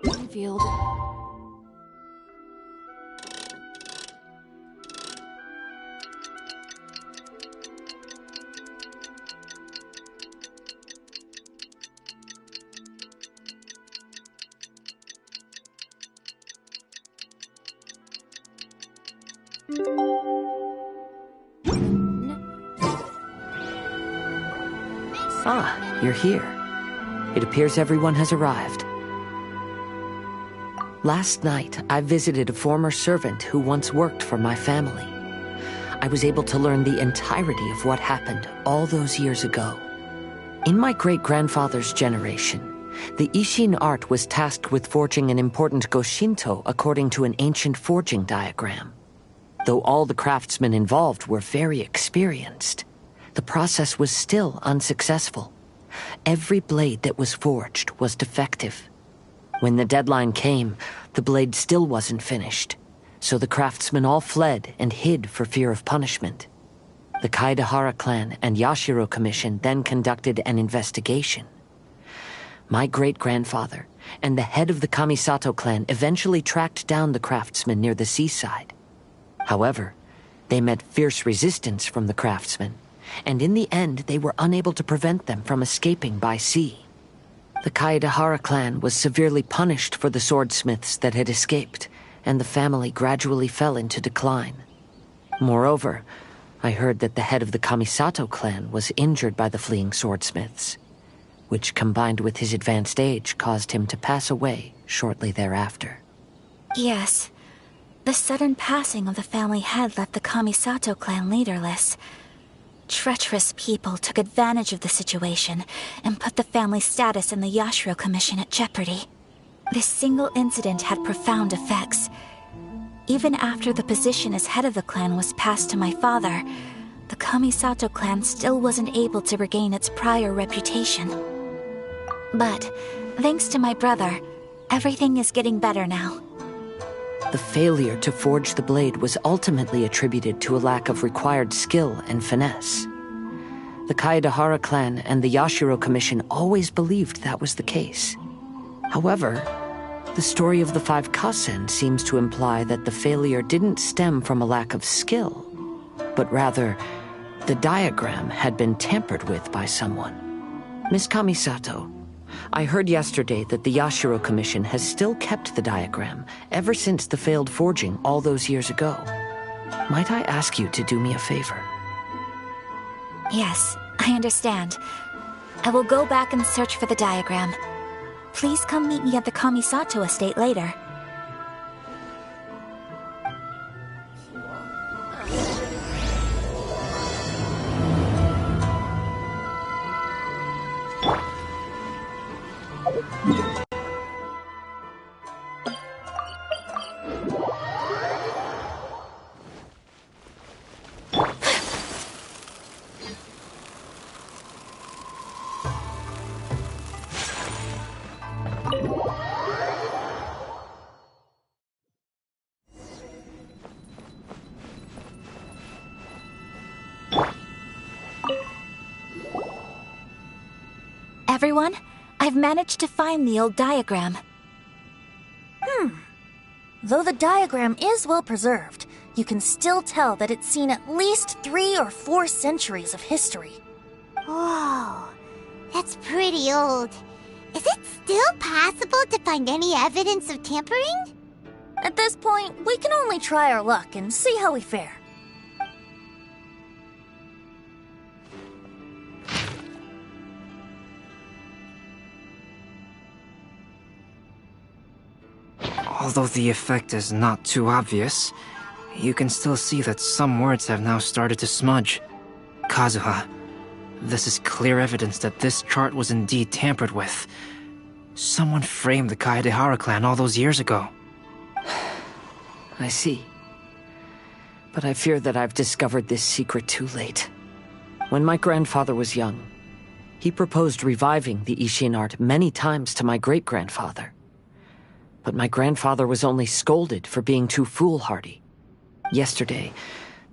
revealed. Ah, you're here. It appears everyone has arrived. Last night, I visited a former servant who once worked for my family. I was able to learn the entirety of what happened all those years ago. In my great-grandfather's generation, the Ishin art was tasked with forging an important Goshinto according to an ancient forging diagram. Though all the craftsmen involved were very experienced, the process was still unsuccessful. Every blade that was forged was defective. When the deadline came, the blade still wasn't finished, so the craftsmen all fled and hid for fear of punishment. The Kaedahara clan and Yashiro Commission then conducted an investigation. My great-grandfather and the head of the Kamisato clan eventually tracked down the craftsmen near the seaside. However, they met fierce resistance from the craftsmen, and in the end they were unable to prevent them from escaping by sea. The Kaedahara clan was severely punished for the swordsmiths that had escaped, and the family gradually fell into decline. Moreover, I heard that the head of the Kamisato clan was injured by the fleeing swordsmiths, which combined with his advanced age caused him to pass away shortly thereafter. Yes. The sudden passing of the family head left the Kamisato clan leaderless. Treacherous people took advantage of the situation and put the family's status in the Yashiro Commission at jeopardy. This single incident had profound effects. Even after the position as head of the clan was passed to my father, the Kamisato clan still wasn't able to regain its prior reputation. But, thanks to my brother, everything is getting better now. The failure to forge the blade was ultimately attributed to a lack of required skill and finesse. The Kaedahara clan and the Yashiro Commission always believed that was the case. However, the story of the 5 Kasen seems to imply that the failure didn't stem from a lack of skill, but rather, the diagram had been tampered with by someone. Miss Kamisato, I heard yesterday that the Yashiro Commission has still kept the diagram ever since the failed forging all those years ago. Might I ask you to do me a favor? Yes, I understand. I will go back and search for the diagram. Please come meet me at the Kamisato estate later. everyone. I've managed to find the old diagram. Though the diagram is well preserved, you can still tell that it's seen at least 3 or 4 centuries of history. Whoa, that's pretty old. Is it still possible to find any evidence of tampering? At this point, we can only try our luck and see how we fare. Although the effect is not too obvious, you can still see that some words have now started to smudge. Kazuha, this is clear evidence that this chart was indeed tampered with. Someone framed the Kaedehara clan all those years ago. I see. But I fear that I've discovered this secret too late. When my grandfather was young, he proposed reviving the Ishin art many times to my great-grandfather. But my grandfather was only scolded for being too foolhardy. Yesterday,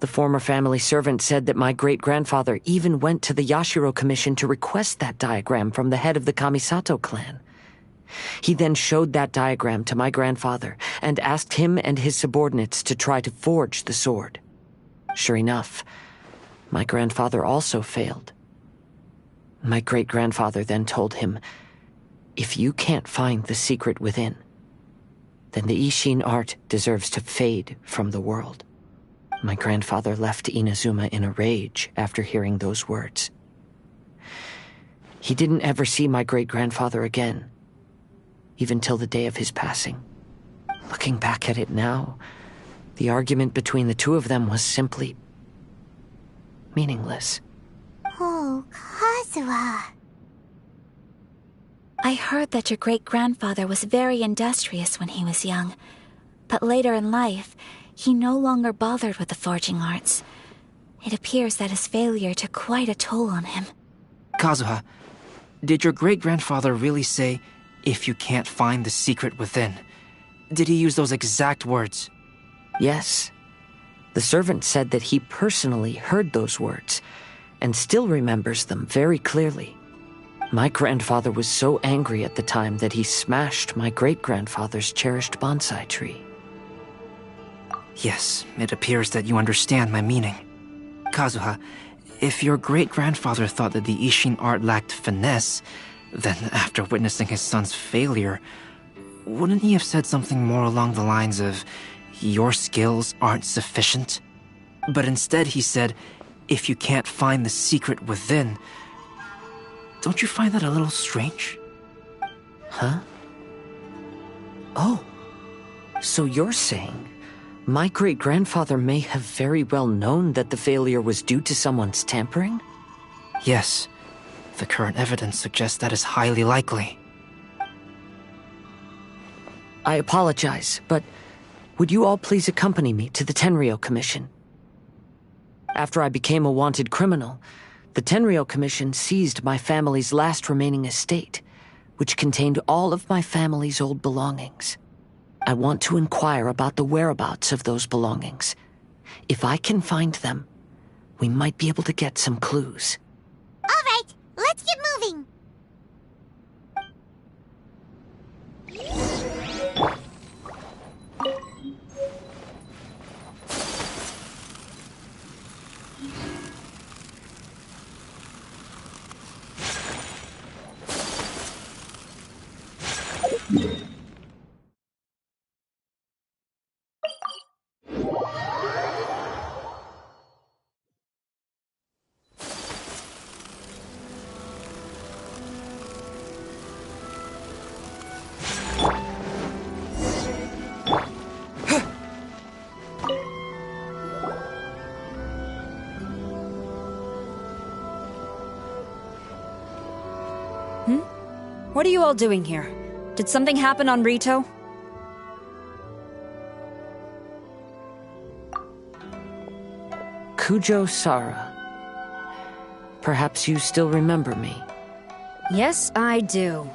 the former family servant said that my great-grandfather even went to the Yashiro Commission to request that diagram from the head of the Kamisato clan. He then showed that diagram to my grandfather and asked him and his subordinates to try to forge the sword. Sure enough, my grandfather also failed. My great-grandfather then told him, "If you can't find the secret within, then the Ishin art deserves to fade from the world." My grandfather left Inazuma in a rage after hearing those words. He didn't ever see my great-grandfather again, even till the day of his passing. Looking back at it now, the argument between the two of them was simply meaningless. Oh, Kazuha. I heard that your great-grandfather was very industrious when he was young, but later in life, he no longer bothered with the forging arts. It appears that his failure took quite a toll on him. Kazuha, did your great-grandfather really say, "If you can't find the secret within"? Did he use those exact words? Yes. The servant said that he personally heard those words, and still remembers them very clearly. My grandfather was so angry at the time that he smashed my great-grandfather's cherished bonsai tree. Yes, it appears that you understand my meaning. Kazuha, if your great-grandfather thought that the Ishin art lacked finesse, then after witnessing his son's failure, wouldn't he have said something more along the lines of, "Your skills aren't sufficient"? But instead he said, "If you can't find the secret within." Don't you find that a little strange? Huh? Oh, so you're saying my great-grandfather may have very well known that the failure was due to someone's tampering? Yes. The current evidence suggests that is highly likely. I apologize, but would you all please accompany me to the Tenryou Commission? After I became a wanted criminal, the Tenryou Commission seized my family's last remaining estate, which contained all of my family's old belongings. I want to inquire about the whereabouts of those belongings. If I can find them, we might be able to get some clues. All right, let's get moving. What are you all doing here? Did something happen on Rito? Kujo Sara. Perhaps you still remember me. Yes, I do.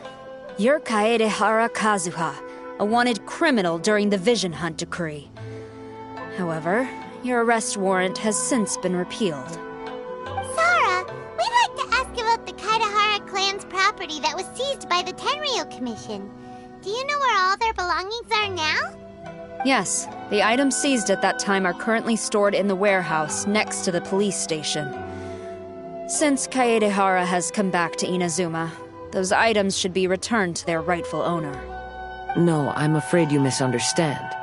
You're Kaedehara Kazuha, a wanted criminal during the Vision Hunt decree. However, your arrest warrant has since been repealed. Sara, we'd like to ask about the Kaedehara clan's property. property that was seized by the Tenryou Commission. Do you know where all their belongings are now? Yes, the items seized at that time are currently stored in the warehouse next to the police station. Since Kaedehara has come back to Inazuma, those items should be returned to their rightful owner. No, I'm afraid you misunderstand.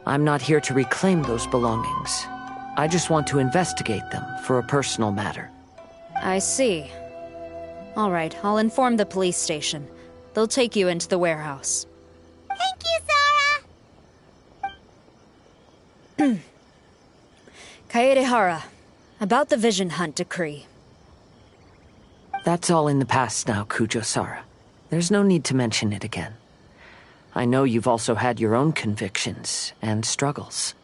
I'm not here to reclaim those belongings. I just want to investigate them for a personal matter. I see. All right, I'll inform the police station. They'll take you into the warehouse. Thank you, Sora! Kaedehara, about the Vision Hunt decree. That's all in the past now, Kujo-Sara. There's no need to mention it again. I know you've also had your own convictions and struggles.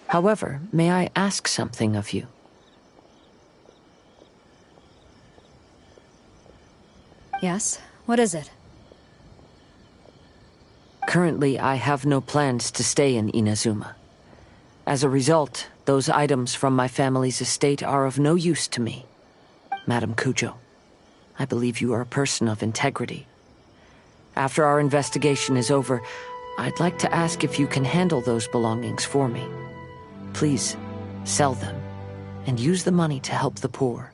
However, may I ask something of you? Yes? What is it? Currently, I have no plans to stay in Inazuma. As a result, those items from my family's estate are of no use to me. Madam Kujo, I believe you are a person of integrity. After our investigation is over, I'd like to ask if you can handle those belongings for me. Please, sell them, and use the money to help the poor.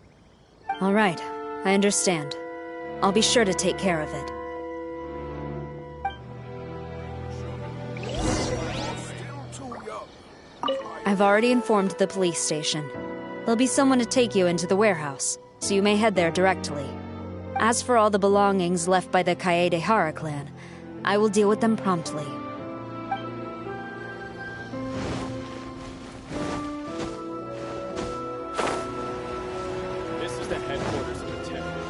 All right, I understand. I'll be sure to take care of it. I've already informed the police station. There'll be someone to take you into the warehouse, so you may head there directly. As for all the belongings left by the Kaedehara clan, I will deal with them promptly. This is the headquarters of the Tenryou.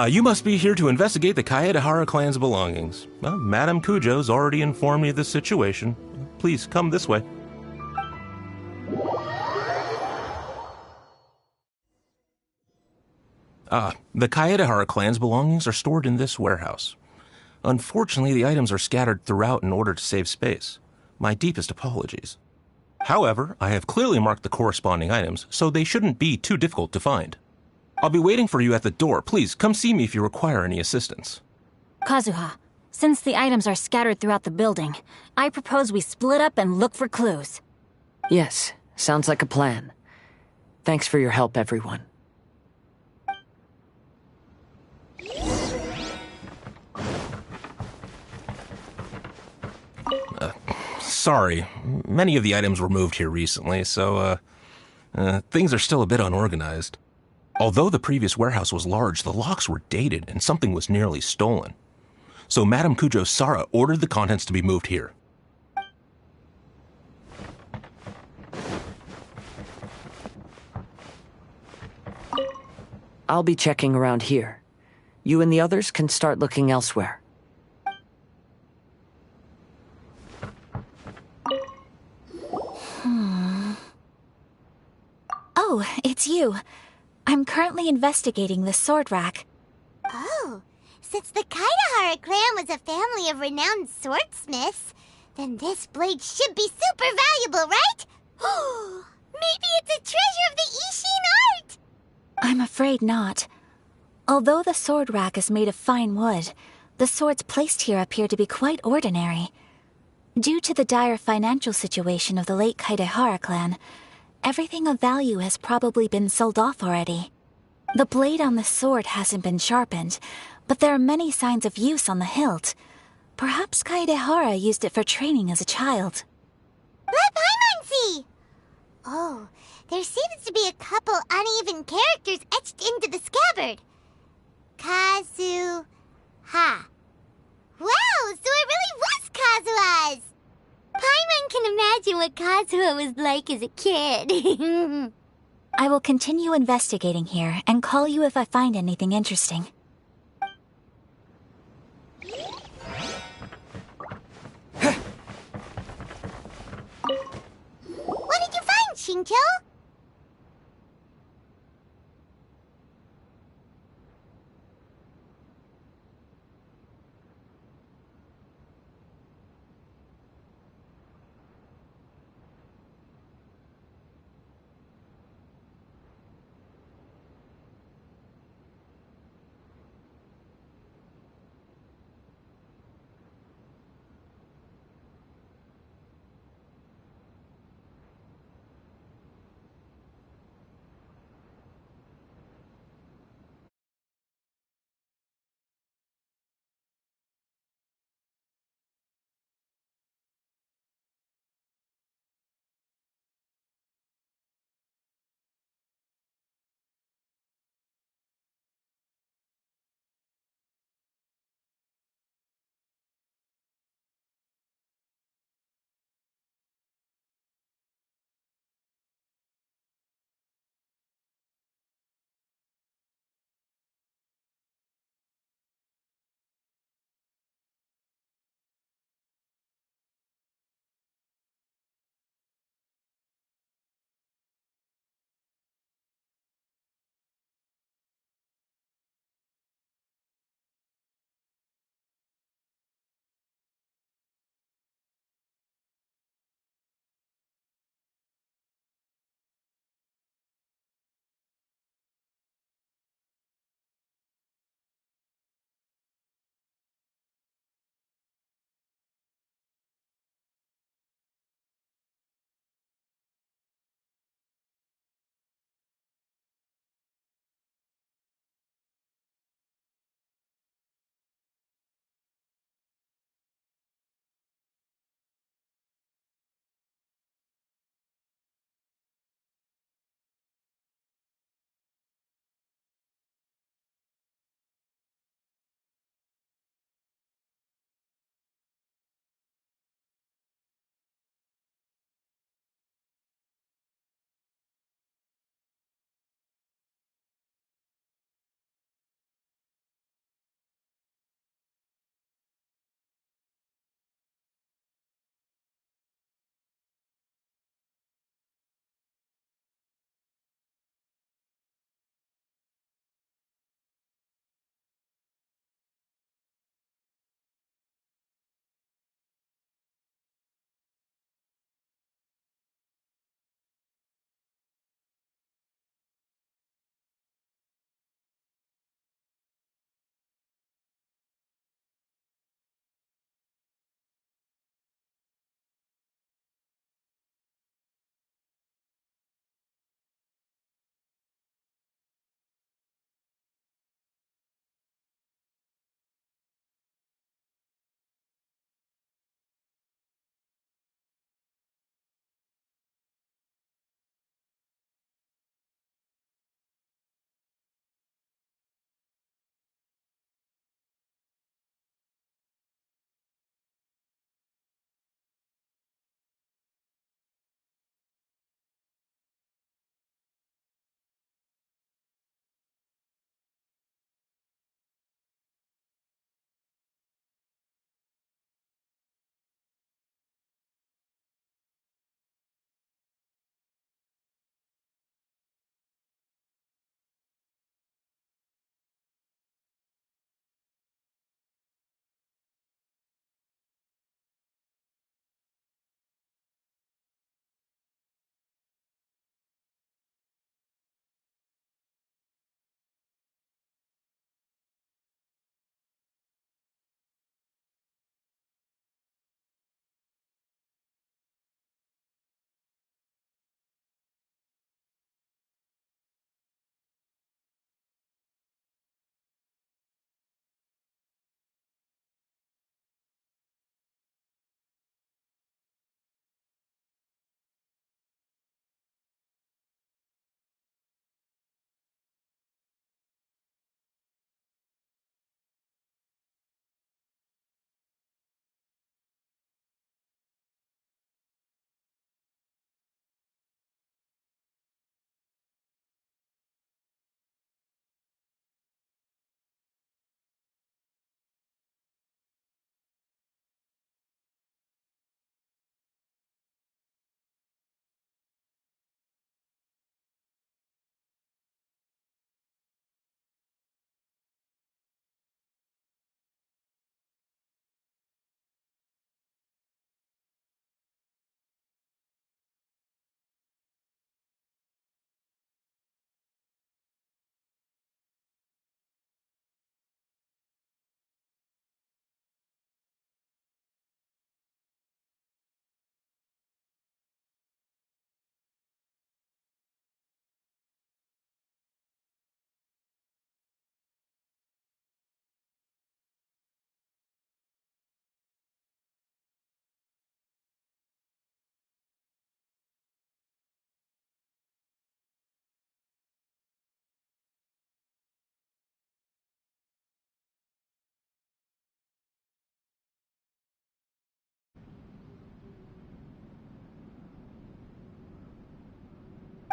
You must be here to investigate the Kaedehara clan's belongings. Well, Madame Kujo's already informed me of the situation. Please, come this way. The Kaedehara clan's belongings are stored in this warehouse. Unfortunately, the items are scattered throughout in order to save space. My deepest apologies. However, I have clearly marked the corresponding items, so they shouldn't be too difficult to find. I'll be waiting for you at the door. Please, come see me if you require any assistance. Kazuha, since the items are scattered throughout the building, I propose we split up and look for clues. Yes, sounds like a plan. Thanks for your help, everyone. Sorry, many of the items were moved here recently, so, things are still a bit unorganized. Although the previous warehouse was large, the locks were dated and something was nearly stolen. So Madame Kujo-Sara ordered the contents to be moved here. I'll be checking around here. You and the others can start looking elsewhere. Oh, it's you. I'm currently investigating the sword rack. Oh, since the Kaedehara clan was a family of renowned swordsmiths, then this blade should be super valuable, right? Maybe it's a treasure of the Ishin art! I'm afraid not. Although the sword rack is made of fine wood, the swords placed here appear to be quite ordinary. Due to the dire financial situation of the late Kaedehara clan, everything of value has probably been sold off already. The blade on the sword hasn't been sharpened, but there are many signs of use on the hilt. Perhaps Kaedehara used it for training as a child. Let Paimon see! Oh, there seems to be a couple uneven characters etched into the scabbard. Kazuha. Wow, so it really was Kazuha's! Paimon can imagine what Kazuha was like as a kid. I will continue investigating here and call you if I find anything interesting. What did you find, Shincho?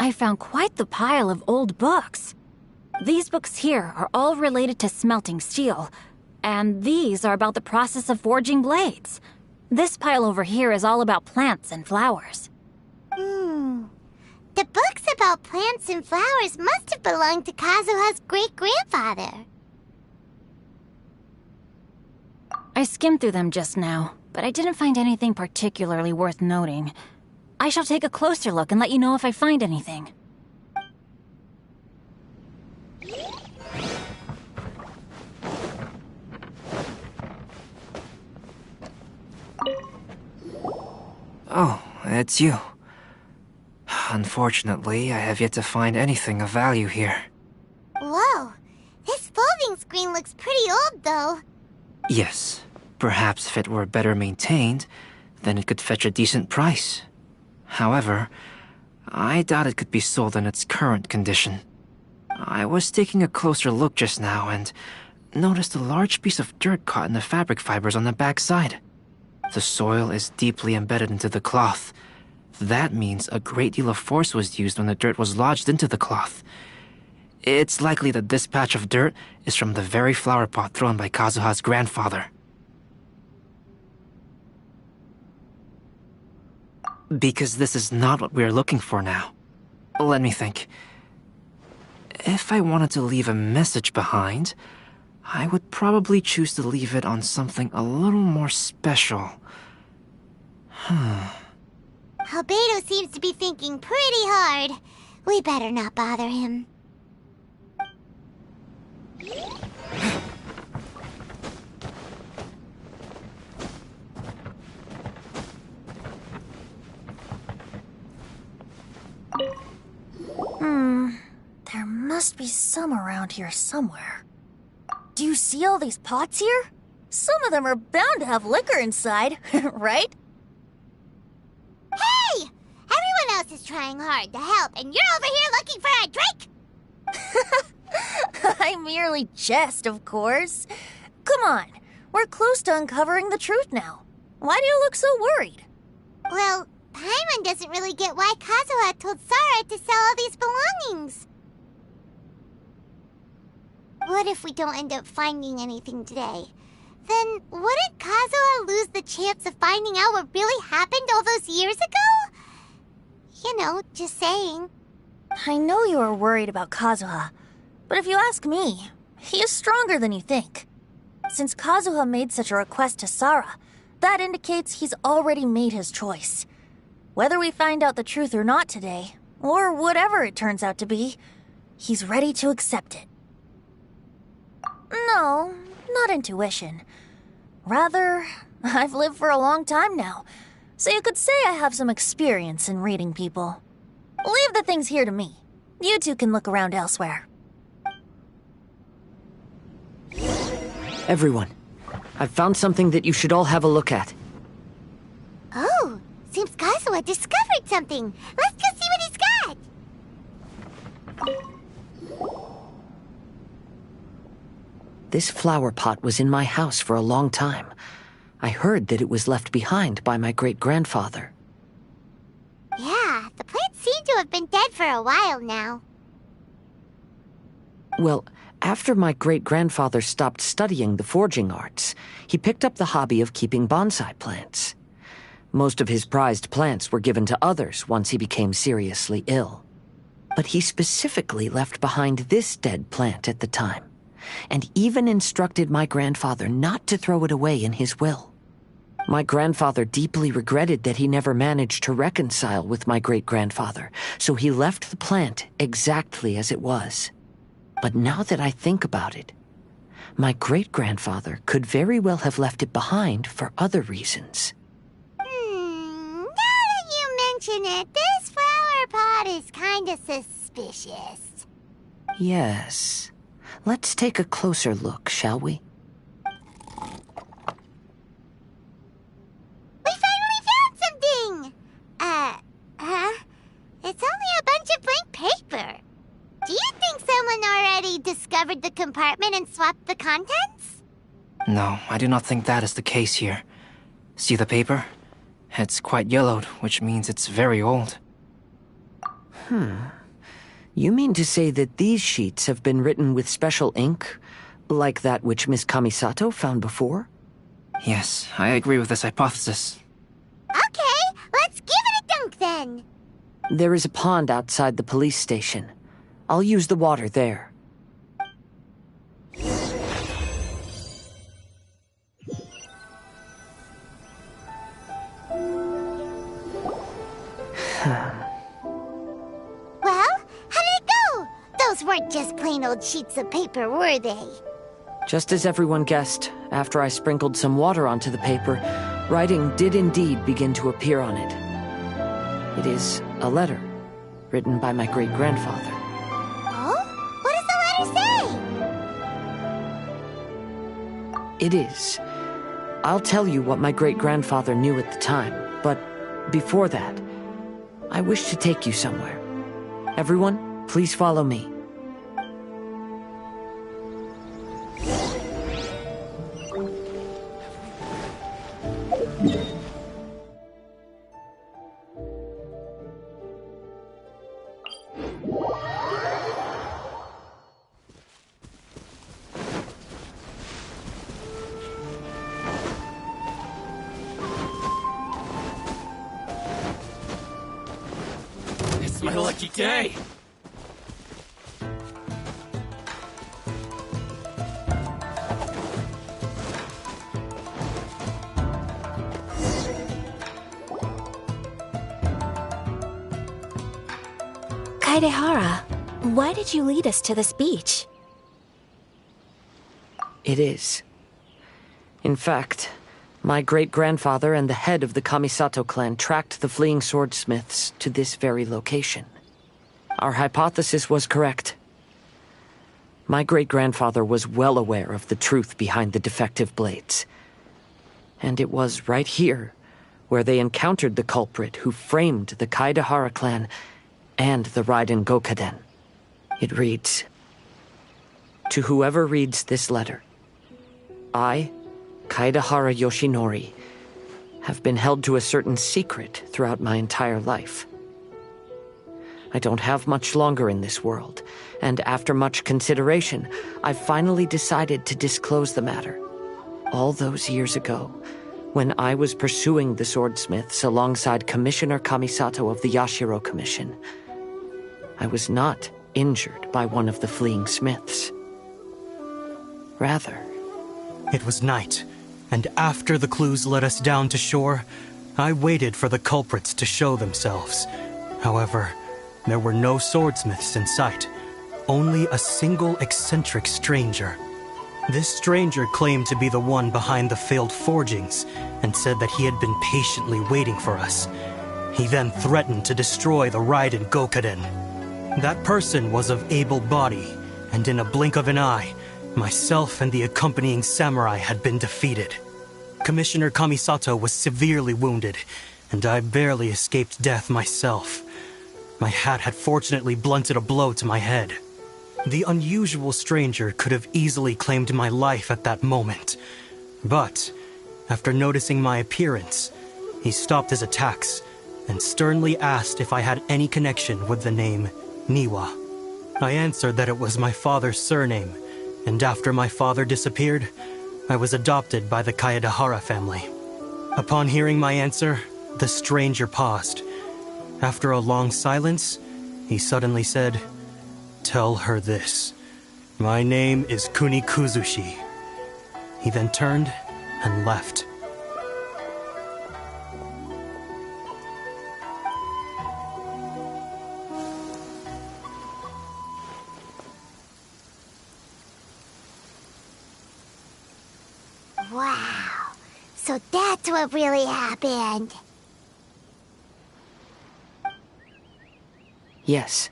I found quite the pile of old books. These books here are all related to smelting steel, and these are about the process of forging blades. This pile over here is all about plants and flowers. The books about plants and flowers must have belonged to Kazuha's great-grandfather. I skimmed through them just now, but I didn't find anything particularly worth noting. I shall take a closer look and let you know if I find anything. Oh, it's you. Unfortunately, I have yet to find anything of value here. Whoa, this folding screen looks pretty old, though. Yes, perhaps if it were better maintained, then it could fetch a decent price. However, I doubt it could be sold in its current condition. I was taking a closer look just now and noticed a large piece of dirt caught in the fabric fibers on the back side. The soil is deeply embedded into the cloth. That means a great deal of force was used when the dirt was lodged into the cloth. It's likely that this patch of dirt is from the very flower pot thrown by Kazuha's grandfather. Because this is not what we are looking for now. Let me think. If I wanted to leave a message behind, I would probably choose to leave it on something a little more special. Albedo seems to be thinking pretty hard. We better not bother him. There must be some around here somewhere. Do you see all these pots here? Some of them are bound to have liquor inside, right? Hey! Everyone else is trying hard to help, and you're over here looking for a drink? I merely jest, of course. Come on, we're close to uncovering the truth now. Why do you look so worried? Well, Paimon doesn't really get why Kazuha told Sarah to sell all these belongings. What if we don't end up finding anything today? Then wouldn't Kazuha lose the chance of finding out what really happened all those years ago? You know, just saying. I know you are worried about Kazuha, but if you ask me, he is stronger than you think. Since Kazuha made such a request to Sarah, that indicates he's already made his choice. Whether we find out the truth or not today, or whatever it turns out to be, he's ready to accept it. No, not intuition. Rather, I've lived for a long time now, so you could say I have some experience in reading people. Leave the things here to me. You two can look around elsewhere. Everyone, I've found something that you should all have a look at. Oh, seems Kazuha discovered something. Let's go see what he's got. This flower pot was in my house for a long time. I heard that it was left behind by my great-grandfather. Yeah, the plants seem to have been dead for a while now. Well, after my great-grandfather stopped studying the forging arts, he picked up the hobby of keeping bonsai plants. Most of his prized plants were given to others once he became seriously ill. But he specifically left behind this dead plant at the time, and even instructed my grandfather not to throw it away in his will. My grandfather deeply regretted that he never managed to reconcile with my great-grandfather, so he left the plant exactly as it was. But now that I think about it, my great-grandfather could very well have left it behind for other reasons. Now that you mention it, this flower pot is kinda suspicious. Yes. Let's take a closer look, shall we? We finally found something! It's only a bunch of blank paper. Do you think someone already discovered the compartment and swapped the contents? No, I do not think that is the case here. See the paper? It's quite yellowed, which means it's very old. You mean to say that these sheets have been written with special ink, like that which Miss Kamisato found before? Yes, I agree with this hypothesis. Okay, let's give it a dunk then. There is a pond outside the police station. I'll use the water there. Well, how did it go? Those weren't just plain old sheets of paper, were they? Just as everyone guessed, after I sprinkled some water onto the paper, writing did indeed begin to appear on it. It is a letter, written by my great-grandfather. Oh? What does the letter say? It is. I'll tell you what my great-grandfather knew at the time, but before that, I wish to take you somewhere. Everyone, please follow me. It's my lucky day! Kaedehara, why did you lead us to this beach? It is. In fact, my great-grandfather and the head of the Kamisato clan tracked the fleeing swordsmiths to this very location. Our hypothesis was correct. My great-grandfather was well aware of the truth behind the defective blades. And it was right here where they encountered the culprit who framed the Kaedehara clan and the Raiden Gokaden. It reads, "To whoever reads this letter, I, Kaedehara Yoshinori, have been held to a certain secret throughout my entire life. I don't have much longer in this world, and after much consideration, I've finally decided to disclose the matter. All those years ago, when I was pursuing the swordsmiths alongside Commissioner Kamisato of the Yashiro Commission, I was not injured by one of the fleeing smiths. Rather, it was night, and after the clues led us down to shore, I waited for the culprits to show themselves. However, there were no swordsmiths in sight, only a single eccentric stranger. This stranger claimed to be the one behind the failed forgings, and said that he had been patiently waiting for us. He then threatened to destroy the Raiden Gokaden. That person was of able body, and in a blink of an eye, myself and the accompanying samurai had been defeated. Commissioner Kamisato was severely wounded, and I barely escaped death myself. My hat had fortunately blunted a blow to my head. The unusual stranger could have easily claimed my life at that moment. But, after noticing my appearance, he stopped his attacks and sternly asked if I had any connection with the name Niwa. I answered that it was my father's surname, and after my father disappeared, I was adopted by the Kaedehara family. Upon hearing my answer, the stranger paused. After a long silence, he suddenly said, "Tell her this. My name is Kuni Kuzushi." He then turned and left. Wow. So that's what really happened. Yes.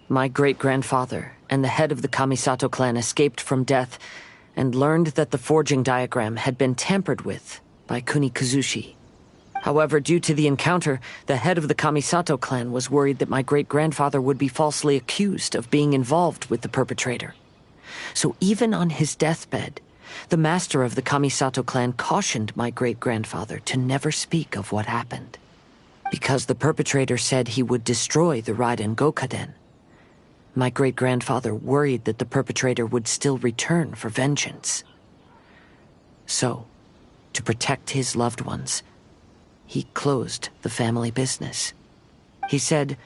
My great-grandfather and the head of the Kamisato clan escaped from death and learned that the forging diagram had been tampered with by Kuni Kuzushi. However, due to the encounter, the head of the Kamisato clan was worried that my great-grandfather would be falsely accused of being involved with the perpetrator. So even on his deathbed, the master of the Kamisato clan cautioned my great-grandfather to never speak of what happened. Because the perpetrator said he would destroy the Raiden Gokaden My great-grandfather worried that the perpetrator would still return for vengeance. So, to protect his loved ones, he closed the family business. He said,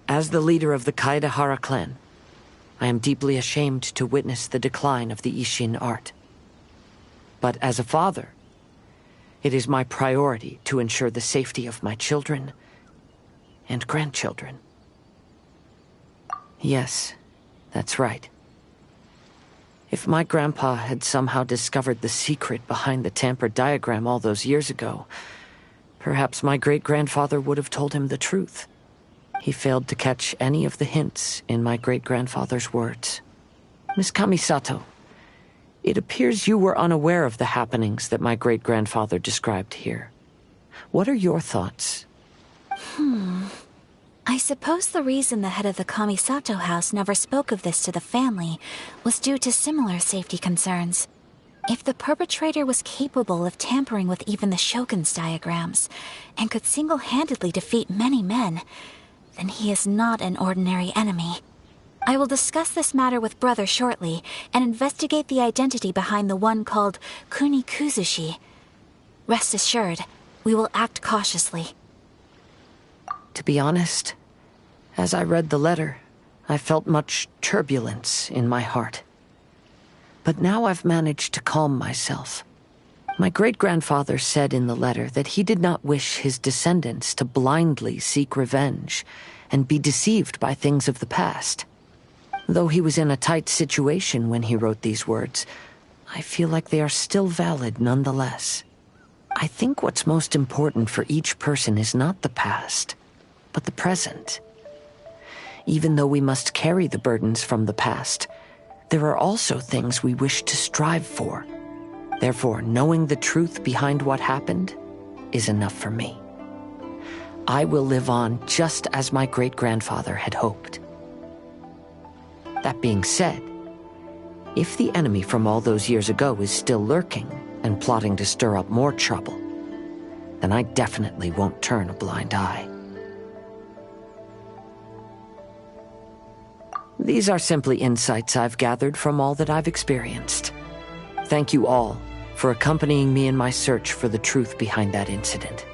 "As the leader of the Kaedehara clan, I am deeply ashamed to witness the decline of the Ishin art. But as a father, it is my priority to ensure the safety of my children and grandchildren." Yes, that's right. If my grandpa had somehow discovered the secret behind the tampered diagram all those years ago, perhaps my great-grandfather would have told him the truth. He failed to catch any of the hints in my great-grandfather's words. Miss Kamisato, it appears you were unaware of the happenings that my great-grandfather described here. What are your thoughts? I suppose the reason the head of the Kamisato house never spoke of this to the family was due to similar safety concerns. If the perpetrator was capable of tampering with even the Shogun's diagrams, and could single-handedly defeat many men, then he is not an ordinary enemy. I will discuss this matter with Brother shortly, and investigate the identity behind the one called Kunikuzushi. Rest assured, we will act cautiously. To be honest, as I read the letter, I felt much turbulence in my heart. But now I've managed to calm myself. My great-grandfather said in the letter that he did not wish his descendants to blindly seek revenge and be deceived by things of the past. Though he was in a tight situation when he wrote these words, I feel like they are still valid nonetheless. I think what's most important for each person is not the past, but the present. Even though we must carry the burdens from the past, there are also things we wish to strive for. Therefore, knowing the truth behind what happened is enough for me. I will live on just as my great-grandfather had hoped. That being said, if the enemy from all those years ago is still lurking and plotting to stir up more trouble, then I definitely won't turn a blind eye. These are simply insights I've gathered from all that I've experienced. Thank you all for accompanying me in my search for the truth behind that incident.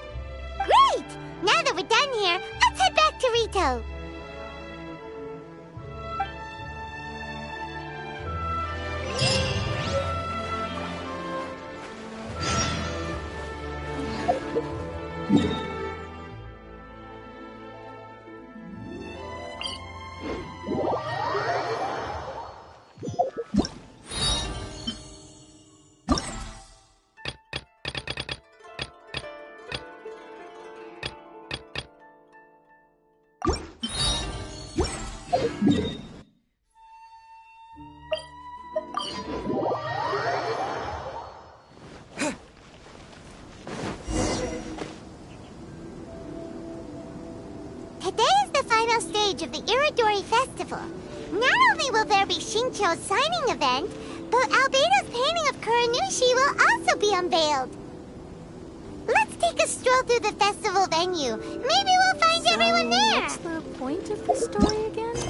Great! Now that we're done here, let's head back to Rito. Today is the final stage of the Iridori Festival. Not only will there be Shincho's signing event, but Albedo's painting of Kuranushi will also be unveiled. Let's take a stroll through the festival venue. Maybe we'll find everyone there. What's the point of the story again?